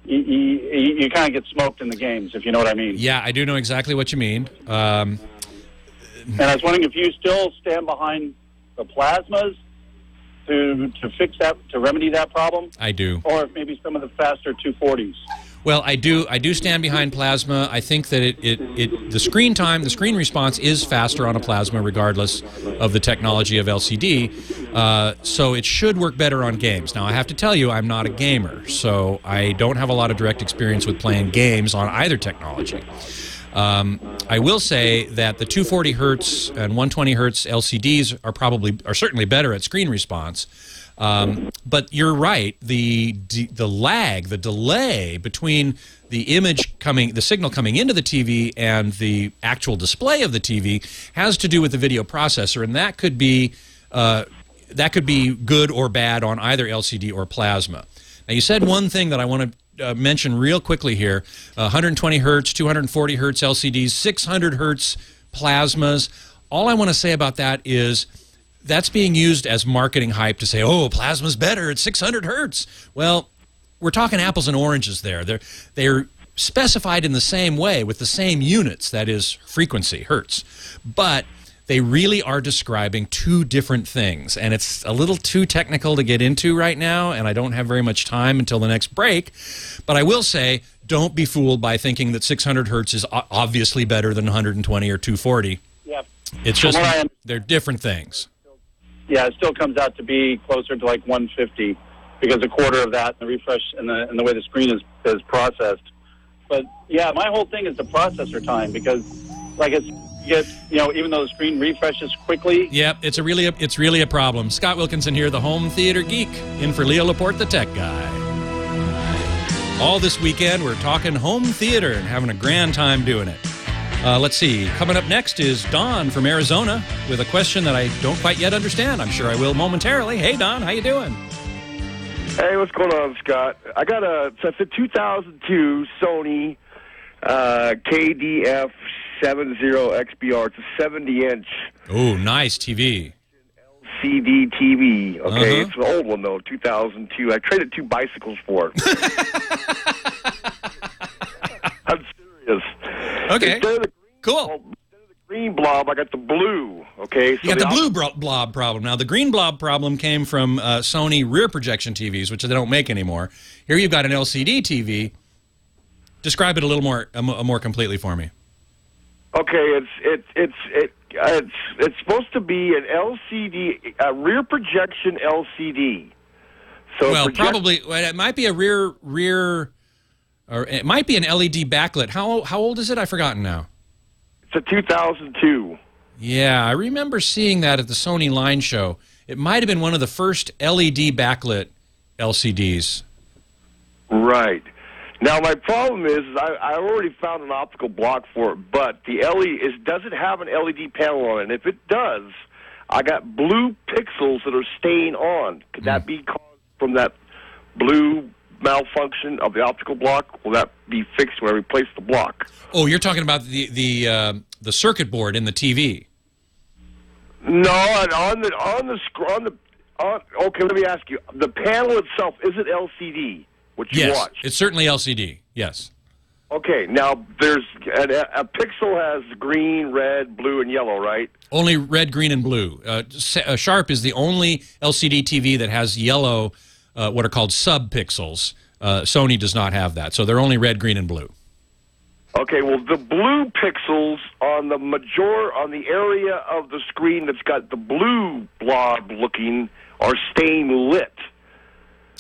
you kind of get smoked in the games, if you know what I mean. Yeah, I do know exactly what you mean. And I was wondering if you still stand behind the plasmas to fix that, to remedy that problem? I do. Or maybe some of the faster 240s. Well, I do stand behind plasma. I think that the screen time, the screen response is faster on a plasma regardless of the technology of LCD. So it should work better on games. Now, I have to tell you, I'm not a gamer, so I don't have a lot of direct experience with playing games on either technology. I will say that the 240 hertz and 120 hertz LCDs are certainly better at screen response. But you're right. The lag, the delay between the signal coming into the TV and the actual display of the TV has to do with the video processor, and that could be good or bad on either LCD or plasma. Now, you said one thing that I want to mention real quickly here, 120 hertz, 240 hertz LCDs, 600 hertz plasmas. All I want to say about that is that's being used as marketing hype to say, oh, plasma's better at 600 hertz. Well, we're talking apples and oranges there. They're specified in the same way with the same units, that is frequency, hertz. But they really are describing two different things, and it's a little too technical to get into right now, and I don't have very much time until the next break. But I will say, don't be fooled by thinking that 600 hertz is obviously better than 120 or 240. Yeah. It's just, they're different things. Yeah, it still comes out to be closer to like 150 because a quarter of that, the refresh and the way the screen is processed. But yeah, my whole thing is the processor time because, like even though the screen refreshes quickly. Yep, it's really a problem. Scott Wilkinson here, the home theater geek, in for Leo Laporte, the tech guy. All this weekend, we're talking home theater and having a grand time doing it. Let's see. Coming up next is Don from Arizona with a question that I don't quite yet understand. I'm sure I will momentarily. Hey, Don, how you doing? Hey, what's going on, Scott? I got it's a 2002 Sony KDF 70XBR. It's a 70-inch. Oh, nice TV. LCD TV. Okay, It's an old one, though, 2002. I traded 2 bicycles for it. I'm serious. Okay, cool. Instead of the green blob, I got the blue. Okay, so you got the blue blob problem. Now, the green blob problem came from Sony rear projection TVs, which they don't make anymore. Here you've got an LCD TV. Describe it a little more completely for me. Okay, it's supposed to be an LCD, a rear projection LCD. So probably it might be a rear, or it might be an LED backlit. How old is it? I've forgotten now. It's a 2002. Yeah, I remember seeing that at the Sony line show. It might have been one of the first LED backlit LCDs. Right. Now, my problem is I already found an optical block for it, but the LED doesn't have an LED panel on it. And if it does, I got blue pixels that are staying on. Could that be caused from that blue malfunction of the optical block? Will that be fixed when I replace the block? Oh, you're talking about the circuit board in the TV. No, okay, let me ask you. The panel itself, is it LCD? What you yes, watch? It's certainly LCD, yes. Okay, now there's a pixel has green, red, blue, and yellow, right? Only red, green, and blue. Sharp is the only LCD TV that has yellow, what are called sub-pixels. Sony does not have that, so they're only red, green, and blue. Okay, well, the blue pixels on the area of the screen that's got the blue blob looking are staying lit.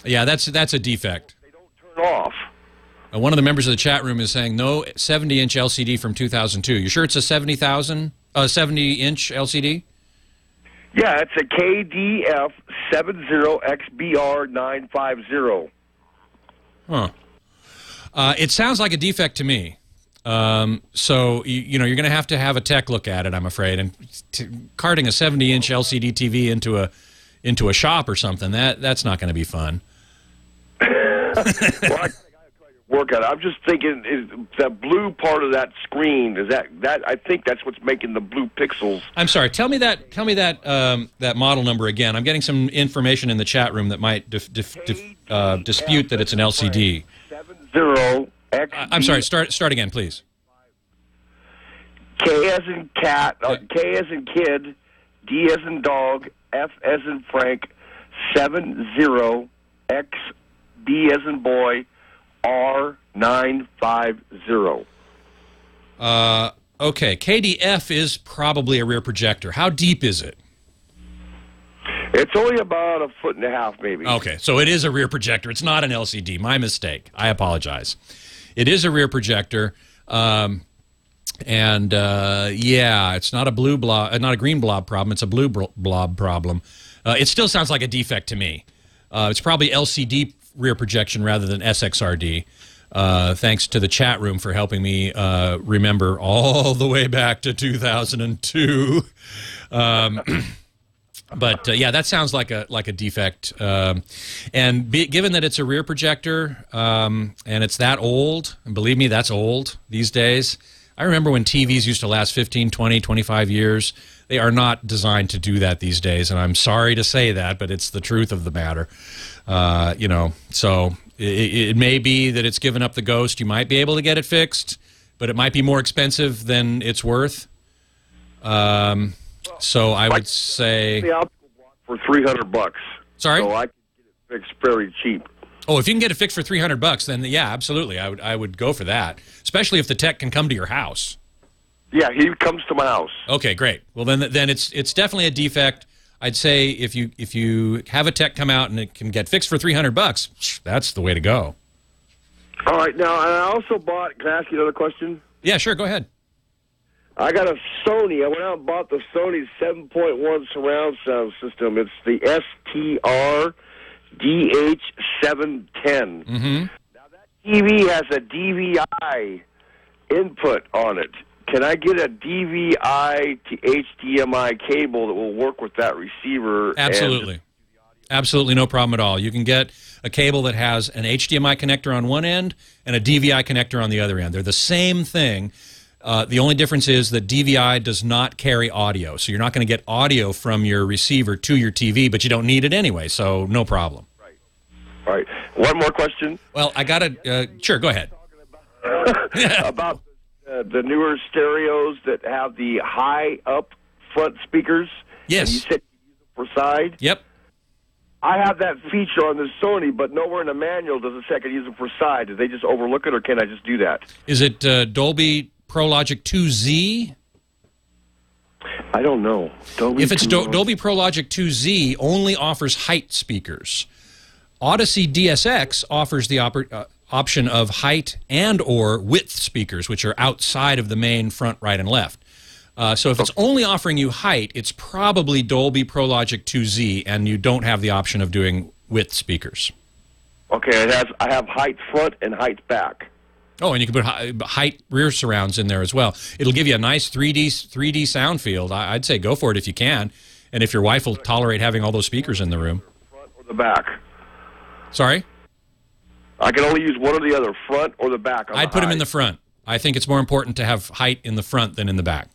Yeah, that's a defect. Turn off. One of the members of the chat room is saying no 70-inch LCD from 2002. You sure it's a 70-inch LCD? Yeah, it's a KDF 70XBR 950. Huh. It sounds like a defect to me. So you're going to have a tech look at it, I'm afraid. And carting a 70-inch LCD TV into a shop or something, that's not going to be fun. Well, I work at it. I'm just thinking, is that blue part of that screen, is that I think that's what's making the blue pixels. I'm sorry. Tell me that that model number again. I'm getting some information in the chat room that might dispute that it's an LCD. 70X. I'm sorry. Start again, please. K as in cat, K as in kid, D as in dog, F as in Frank, 70X, B as in boy, R950. Okay, KDF is probably a rear projector. How deep is it? It's only about 1.5 feet, maybe. Okay, so it is a rear projector. It's not an LCD. My mistake. I apologize. It is a rear projector, yeah, it's not a blue blob, not a green blob problem. It's a blue blob problem. It still sounds like a defect to me. It's probably LCD rear projection rather than SXRD. Thanks to the chat room for helping me remember all the way back to 2002. But yeah, that sounds like a defect. Given that it's a rear projector and it's that old, and believe me, that's old these days. I remember when TVs used to last 15, 20, 25 years. They are not designed to do that these days, and I'm sorry to say that, but it's the truth of the matter. You know, so it may be that it's given up the ghost. You might be able to get it fixed, but it might be more expensive than it's worth. So I would say the optical block for $300. Sorry? So I can get it fixed very cheap. Oh, if you can get it fixed for $300, then yeah, absolutely, I would go for that. Especially if the tech can come to your house. Yeah, he comes to my house. Okay, great. Well, then it's definitely a defect. I'd say if you have a tech come out and it can get fixed for $300, that's the way to go. All right, now I also bought. Can I ask you another question? Yeah, sure. Go ahead. I got a Sony. I went out and bought the Sony 7.1 surround sound system. It's the STR DH710. Mm-hmm. Now that TV has a DVI input on it. Can I get a DVI to HDMI cable that will work with that receiver? Absolutely. Absolutely no problem at all. You can get a cable that has an HDMI connector on one end and a DVI connector on the other end. They're the same thing. The only difference is that DVI does not carry audio, so you're not going to get audio from your receiver to your TV, but you don't need it anyway, so no problem. Right. All right. One more question. Well, I got to... sure, go ahead. About the newer stereos that have the high up front speakers. Yes. And you said you use them for side. Yep. I have that feature on the Sony, but nowhere in the manual does it say I can use them for side. Did they just overlook it, or can I just do that? Is it Dolby ProLogic 2Z? I don't know. If it's Dolby ProLogic 2Z, only offers height speakers. Odyssey DSX offers the option of height and or width speakers, which are outside of the main front, right, and left. So if it's only offering you height, it's probably Dolby ProLogic 2Z, and you don't have the option of doing width speakers. Okay, I have height front and height back. Oh, and you can put height rear surrounds in there as well. It'll give you a nice 3D sound field. I'd say go for it if you can, and if your wife will tolerate having all those speakers in the room. Front or the back? Sorry? I can only use one or the other, front or the back. I'd put them in the front. I think it's more important to have height in the front than in the back.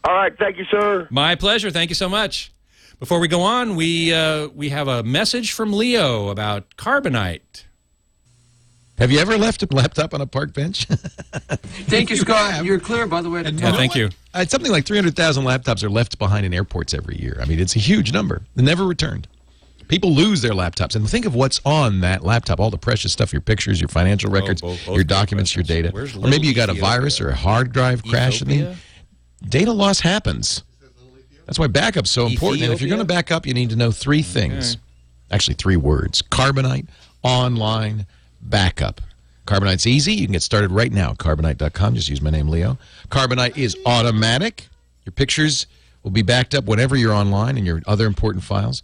All right, thank you, sir. My pleasure. Thank you so much. Before we go on, we have a message from Leo about carbonite. Have you ever left a laptop on a park bench? Thank you, Scott. You're clear, by the way. Yeah, thank you. Something like 300,000 laptops are left behind in airports every year. I mean, it's a huge number. They're never returned. People lose their laptops. And think of what's on that laptop, all the precious stuff, your pictures, your financial records, your documents, your data. Or maybe you got a virus or a hard drive crash. I mean, data loss happens. That's why backup's so important. And if you're going to back up, you need to know three things. Actually, 3 words. Carbonite, online, backup. Carbonite's easy. You can get started right now at Carbonite.com. Just use my name, Leo. Carbonite is automatic. Your pictures will be backed up whenever you're online and your other important files.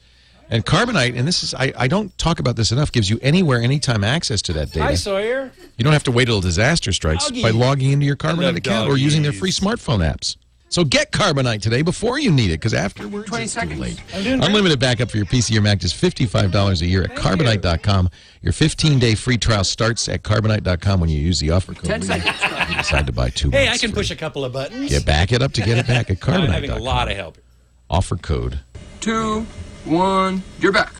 And Carbonite, and this is, I don't talk about this enough, gives you anywhere, anytime access to that data. Hi, Sawyer. You don't have to wait till a disaster strikes by logging into your Carbonite account or using their free smartphone apps. So get Carbonite today before you need it, because afterwards it's too late. Unlimited backup for your PC or Mac is $55 a year at Carbonite.com. Your 15-day free trial starts at Carbonite.com when you use the offer code. 10 seconds. You decide to buy 2 months. Hey, I can push a couple of buttons. Yeah, back it up to get it back at Carbonite.com. I'm having a lot of help. Offer code. 2, 1, you're back.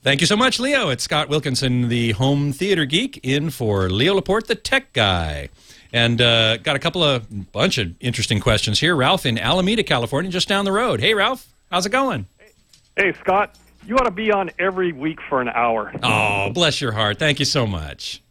Thank you so much, Leo. It's Scott Wilkinson, the home theater geek, in for Leo Laporte, the tech guy. And got a bunch of interesting questions here. Ralph in Alameda, California, just down the road. Hey, Ralph, how's it going? Hey, Scott, you ought to be on every week for an hour. Oh, bless your heart. Thank you so much.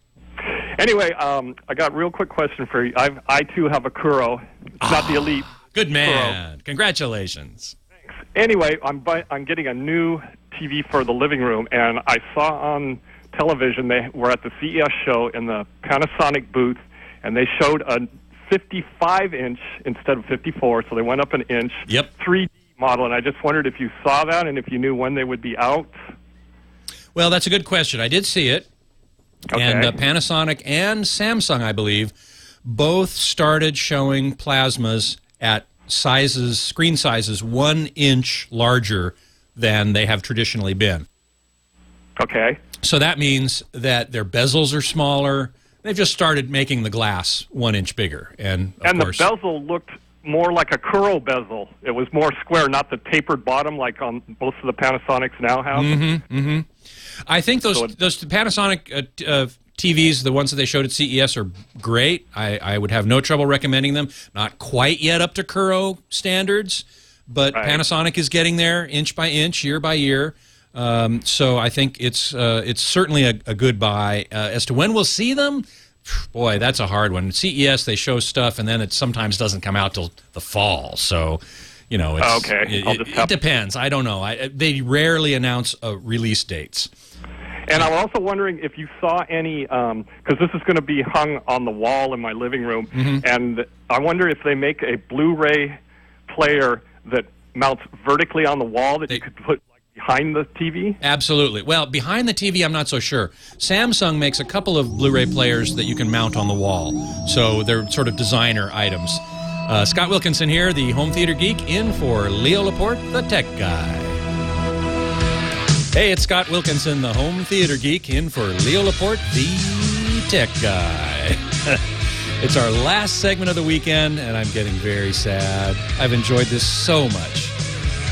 Anyway, I got a real quick question for you. I too, have a Kuro. It's not the Elite. Good man. Kuro. Congratulations. Thanks. Anyway, I'm getting a new TV for the living room, and I saw on television they were at the CES show in the Panasonic booth, and they showed a 55-inch instead of 54, so they went up an inch. Yep. 3D model, and I just wondered if you saw that and if you knew when they would be out. Well, that's a good question. I did see it. Okay. And Panasonic and Samsung, I believe, both started showing plasmas at screen sizes 1 inch larger than they have traditionally been. Okay. So that means that their bezels are smaller. They've just started making the glass 1 inch bigger. And of course, the bezel looked more like a Kuro bezel. It was more square, not the tapered bottom like on most of the Panasonics now have. I think those Panasonic TVs, the ones that they showed at CES, are great. I would have no trouble recommending them. Not quite yet up to Kuro standards, but Panasonic is getting there inch by inch, year by year. So I think it's certainly a good buy. As to when we'll see them, boy, that's a hard one. At CES, they show stuff, and then it sometimes doesn't come out till the fall. So, you know, it depends. I don't know. They rarely announce release dates. And I'm also wondering if you saw any, because this is going to be hung on the wall in my living room, and I wonder if they make a Blu-ray player that mounts vertically on the wall that you could put behind the TV? Absolutely. Well, behind the TV, I'm not so sure. Samsung makes a couple of Blu-ray players that you can mount on the wall. So they're sort of designer items. Scott Wilkinson here, the home theater geek, in for Leo Laporte, the tech guy. Hey, it's Scott Wilkinson, the home theater geek, in for Leo Laporte, the tech guy. It's our last segment of the weekend, and I'm getting very sad. I've enjoyed this so much.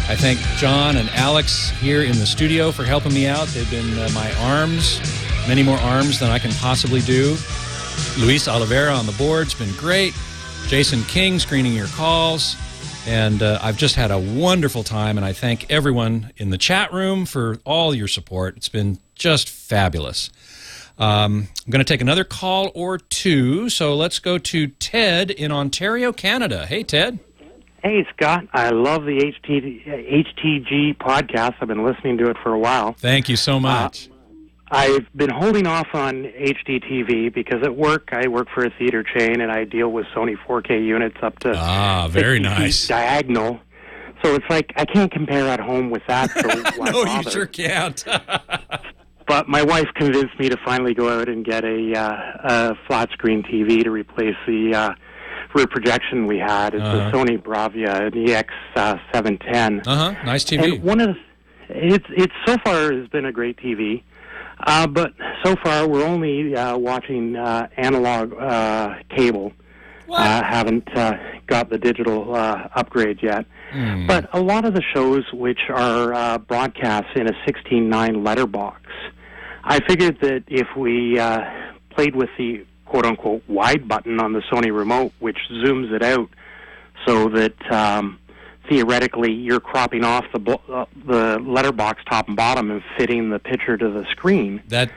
I thank John and Alex here in the studio for helping me out. They've been my arms, many more arms than I can possibly do. Luis Oliveira on the board's been great. Jason King screening your calls. And I've just had a wonderful time, and I thank everyone in the chat room for all your support. It's been just fabulous. I'm going to take another call or two, so let's go to Ted in Ontario, Canada. Hey, Ted. Hey, Scott. I love the HTG podcast. I've been listening to it for a while. Thank you so much. I've been holding off on Hdtv because at work, I work for a theater chain, and I deal with Sony 4K units up to very 60 nice. feet diagonal. So it's like I can't compare at home with that. So why No, bother? you sure can't. But my wife convinced me to finally go out and get a flat-screen TV to replace the rear projection we had. It's a Sony Bravia, an EX710. Nice TV. And one of it's so far has been a great TV, but so far we're only watching analog cable. Haven't got the digital upgrade yet. But a lot of the shows which are broadcast in a 16:9 letterbox, I figured that if we played with the quote-unquote wide button on the Sony remote, which zooms it out so that theoretically you're cropping off the letterbox top and bottom and fitting the picture to the screen. That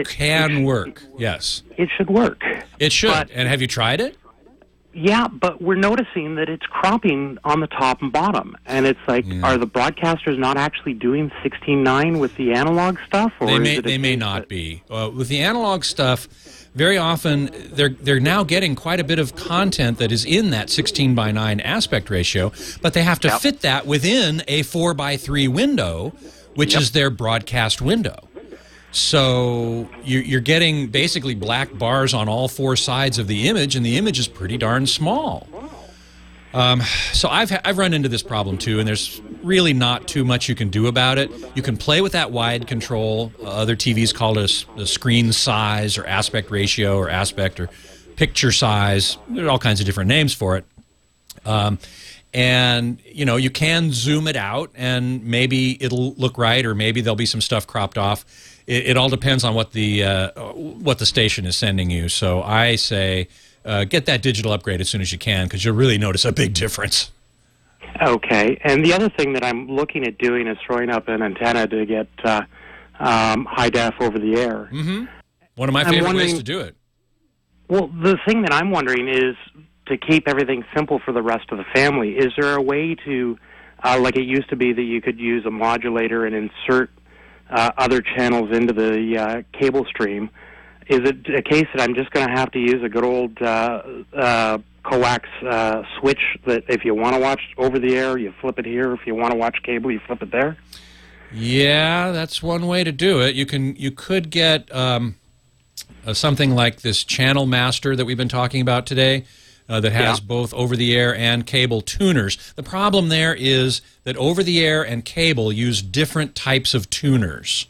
can work, yes. It should work. It should. But, and have you tried it? Yeah, but we're noticing that it's cropping on the top and bottom. And it's like, are the broadcasters not actually doing 16:9 with the analog stuff? Or They may not be. With the analog stuff, very often they're now getting quite a bit of content that is in that 16:9 aspect ratio, but they have to fit that within a 4:3 window, which is their broadcast window. So you're getting basically black bars on all four sides of the image, and the image is pretty darn small. So I've run into this problem too, and there's really not too much you can do about it. You can play with that wide control. Other TVs call it a screen size or aspect ratio or aspect or picture size. There are all kinds of different names for it. And, you know, you can zoom it out, and maybe it'll look right, or maybe there'll be some stuff cropped off. It all depends on what the station is sending you. So I say get that digital upgrade as soon as you can, because you'll really notice a big difference. Okay. And the other thing that I'm looking at doing is throwing up an antenna to get high def over the air. Mm-hmm. One of my favorite ways to do it. Well, the thing that I'm wondering is, to keep everything simple for the rest of the family, is there a way to, like it used to be that you could use a modulator and insert other channels into the cable stream? Is it a case that I'm just going to have to use a good old coax switch that if you want to watch over the air, you flip it here. If you want to watch cable, you flip it there? Yeah, that's one way to do it. You could get something like this Channel Master that we've been talking about today. that has both over-the-air and cable tuners. The problem there is that over-the-air and cable use different types of tuners.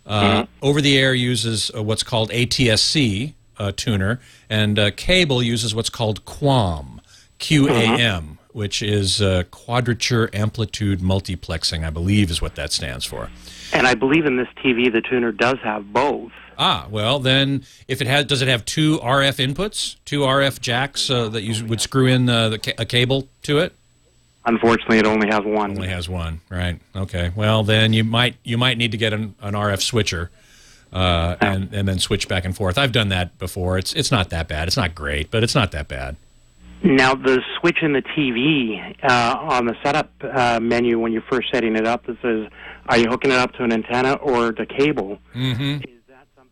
Over-the-air uses what's called ATSC tuner, and cable uses what's called QAM, QAM, which is Quadrature Amplitude Multiplexing, I believe is what that stands for. And I believe in this TV the tuner does have both. Ah, well, then, if it has, does it have two RF inputs, two RF jacks that you would screw in a cable to it? Unfortunately, it only has one. Only has one, right? Okay. Well, then you might need to get an RF switcher and then switch back and forth. I've done that before. It's not that bad. It's not great, but it's not that bad. Now, the switch in the TV on the setup menu when you're first setting it up, it says, are you hooking it up to an antenna or to cable? Mm-hmm.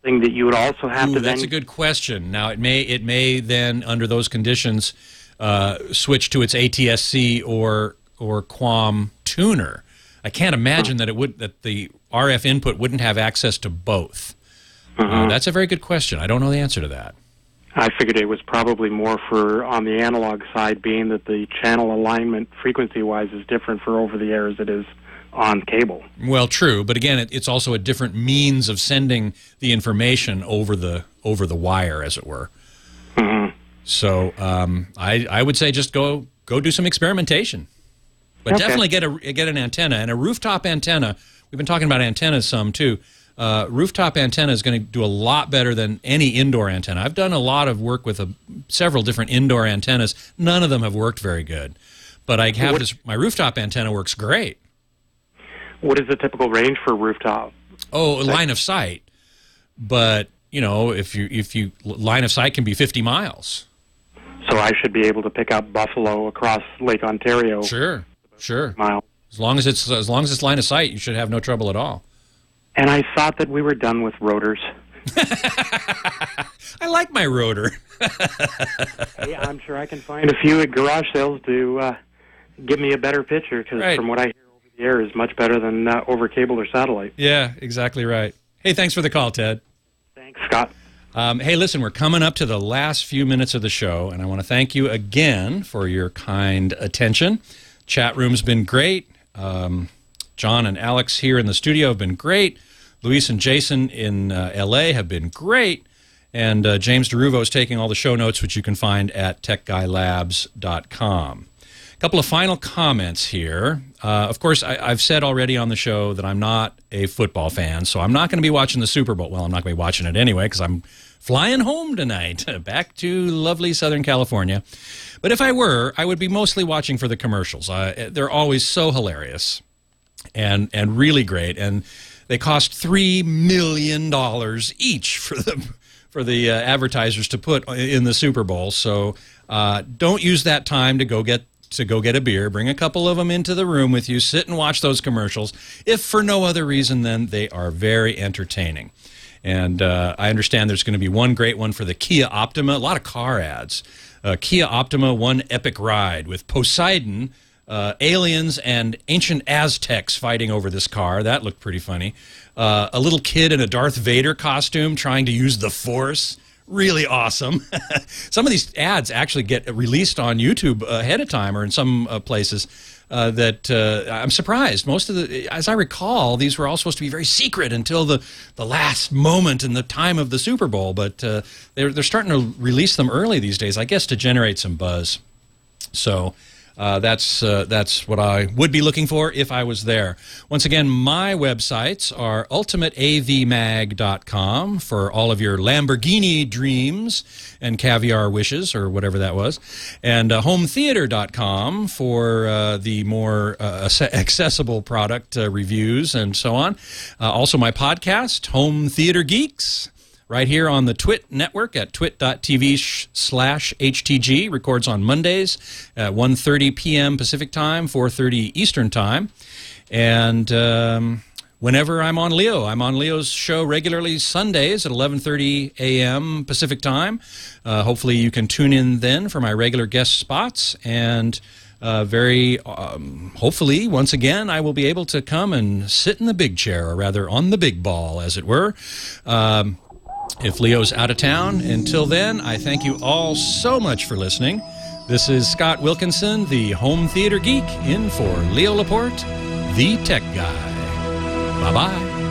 Thing that you would also have to then... That's a good question. Now, it may then, under those conditions, switch to its ATSC or QAM tuner. I can't imagine that the RF input wouldn't have access to both. That's a very good question. I don't know the answer to that. I figured it was probably more for on the analog side, being that the channel alignment frequency-wise is different for over-the-air as it is on cable. Well, true, but again, it's also a different means of sending the information over the wire, as it were. So I would say just go do some experimentation, but definitely get an antenna, and a rooftop antenna. We've been talking about antennas some too. Rooftop antenna is going to do a lot better than any indoor antenna. I've done a lot of work with several different indoor antennas. None of them have worked very good, but I have my rooftop antenna works great. What is the typical range for rooftop? Oh, line of sight. But, if you line of sight can be 50 miles. So I should be able to pick up Buffalo across Lake Ontario. Sure. Miles. As long as it's line of sight, you should have no trouble at all. And I thought that we were done with rotors. I like my rotor. Hey, I'm sure I can find a few at garage sales to give me a better picture, because from what I hear, the air is much better than over cable or satellite. Yeah, exactly right. Hey, thanks for the call, Ted. Thanks, Scott. Hey, listen, we're coming up to the last few minutes of the show, and I want to thank you again for your kind attention. Chat room's been great. John and Alex here in the studio have been great. Luis and Jason in L.A. have been great. And James DeRuvo is taking all the show notes, which you can find at techguylabs.com. A couple of final comments here. Of course, I've said already on the show that I'm not a football fan, so I'm not going to be watching the Super Bowl. Well, I'm not going to be watching it anyway because I'm flying home tonight, back to lovely Southern California. But if I were, I would be mostly watching for the commercials. They're always so hilarious and really great, and they cost $3 million each for the advertisers to put in the Super Bowl. So don't use that time to go get a beer. Bring a couple of them into the room with you. Sit and watch those commercials. If for no other reason, then they are very entertaining. And I understand there's going to be one great one for the Kia Optima. A lot of car ads. Kia Optima, one epic ride with Poseidon, aliens, and ancient Aztecs fighting over this car. That looked pretty funny. A little kid in a Darth Vader costume trying to use the Force. Really awesome. Some of these ads actually get released on YouTube ahead of time, or in some places that I'm surprised. Most of as I recall, these were all supposed to be very secret until the last moment in the time of the Super Bowl. But they're starting to release them early these days, I guess, to generate some buzz. So that's what I would be looking for if I was there. Once again, my websites are ultimateavmag.com for all of your Lamborghini dreams and caviar wishes, or whatever that was, and hometheater.com for the more accessible product reviews and so on. Also my podcast, Home Theater Geeks, right here on the TWiT network at twit.tv/HTG. Records on Mondays at 1:30 p.m. Pacific Time, 4:30 Eastern Time. And whenever I'm on Leo Leo's show regularly Sundays at 11:30 a.m. Pacific Time. Hopefully you can tune in then for my regular guest spots. And hopefully, once again, I will be able to come and sit in the big chair, or rather on the big ball, as it were. If Leo's out of town. Until then, I thank you all so much for listening. This is Scott Wilkinson, the home theater geek, in for Leo Laporte, the tech guy. Bye-bye.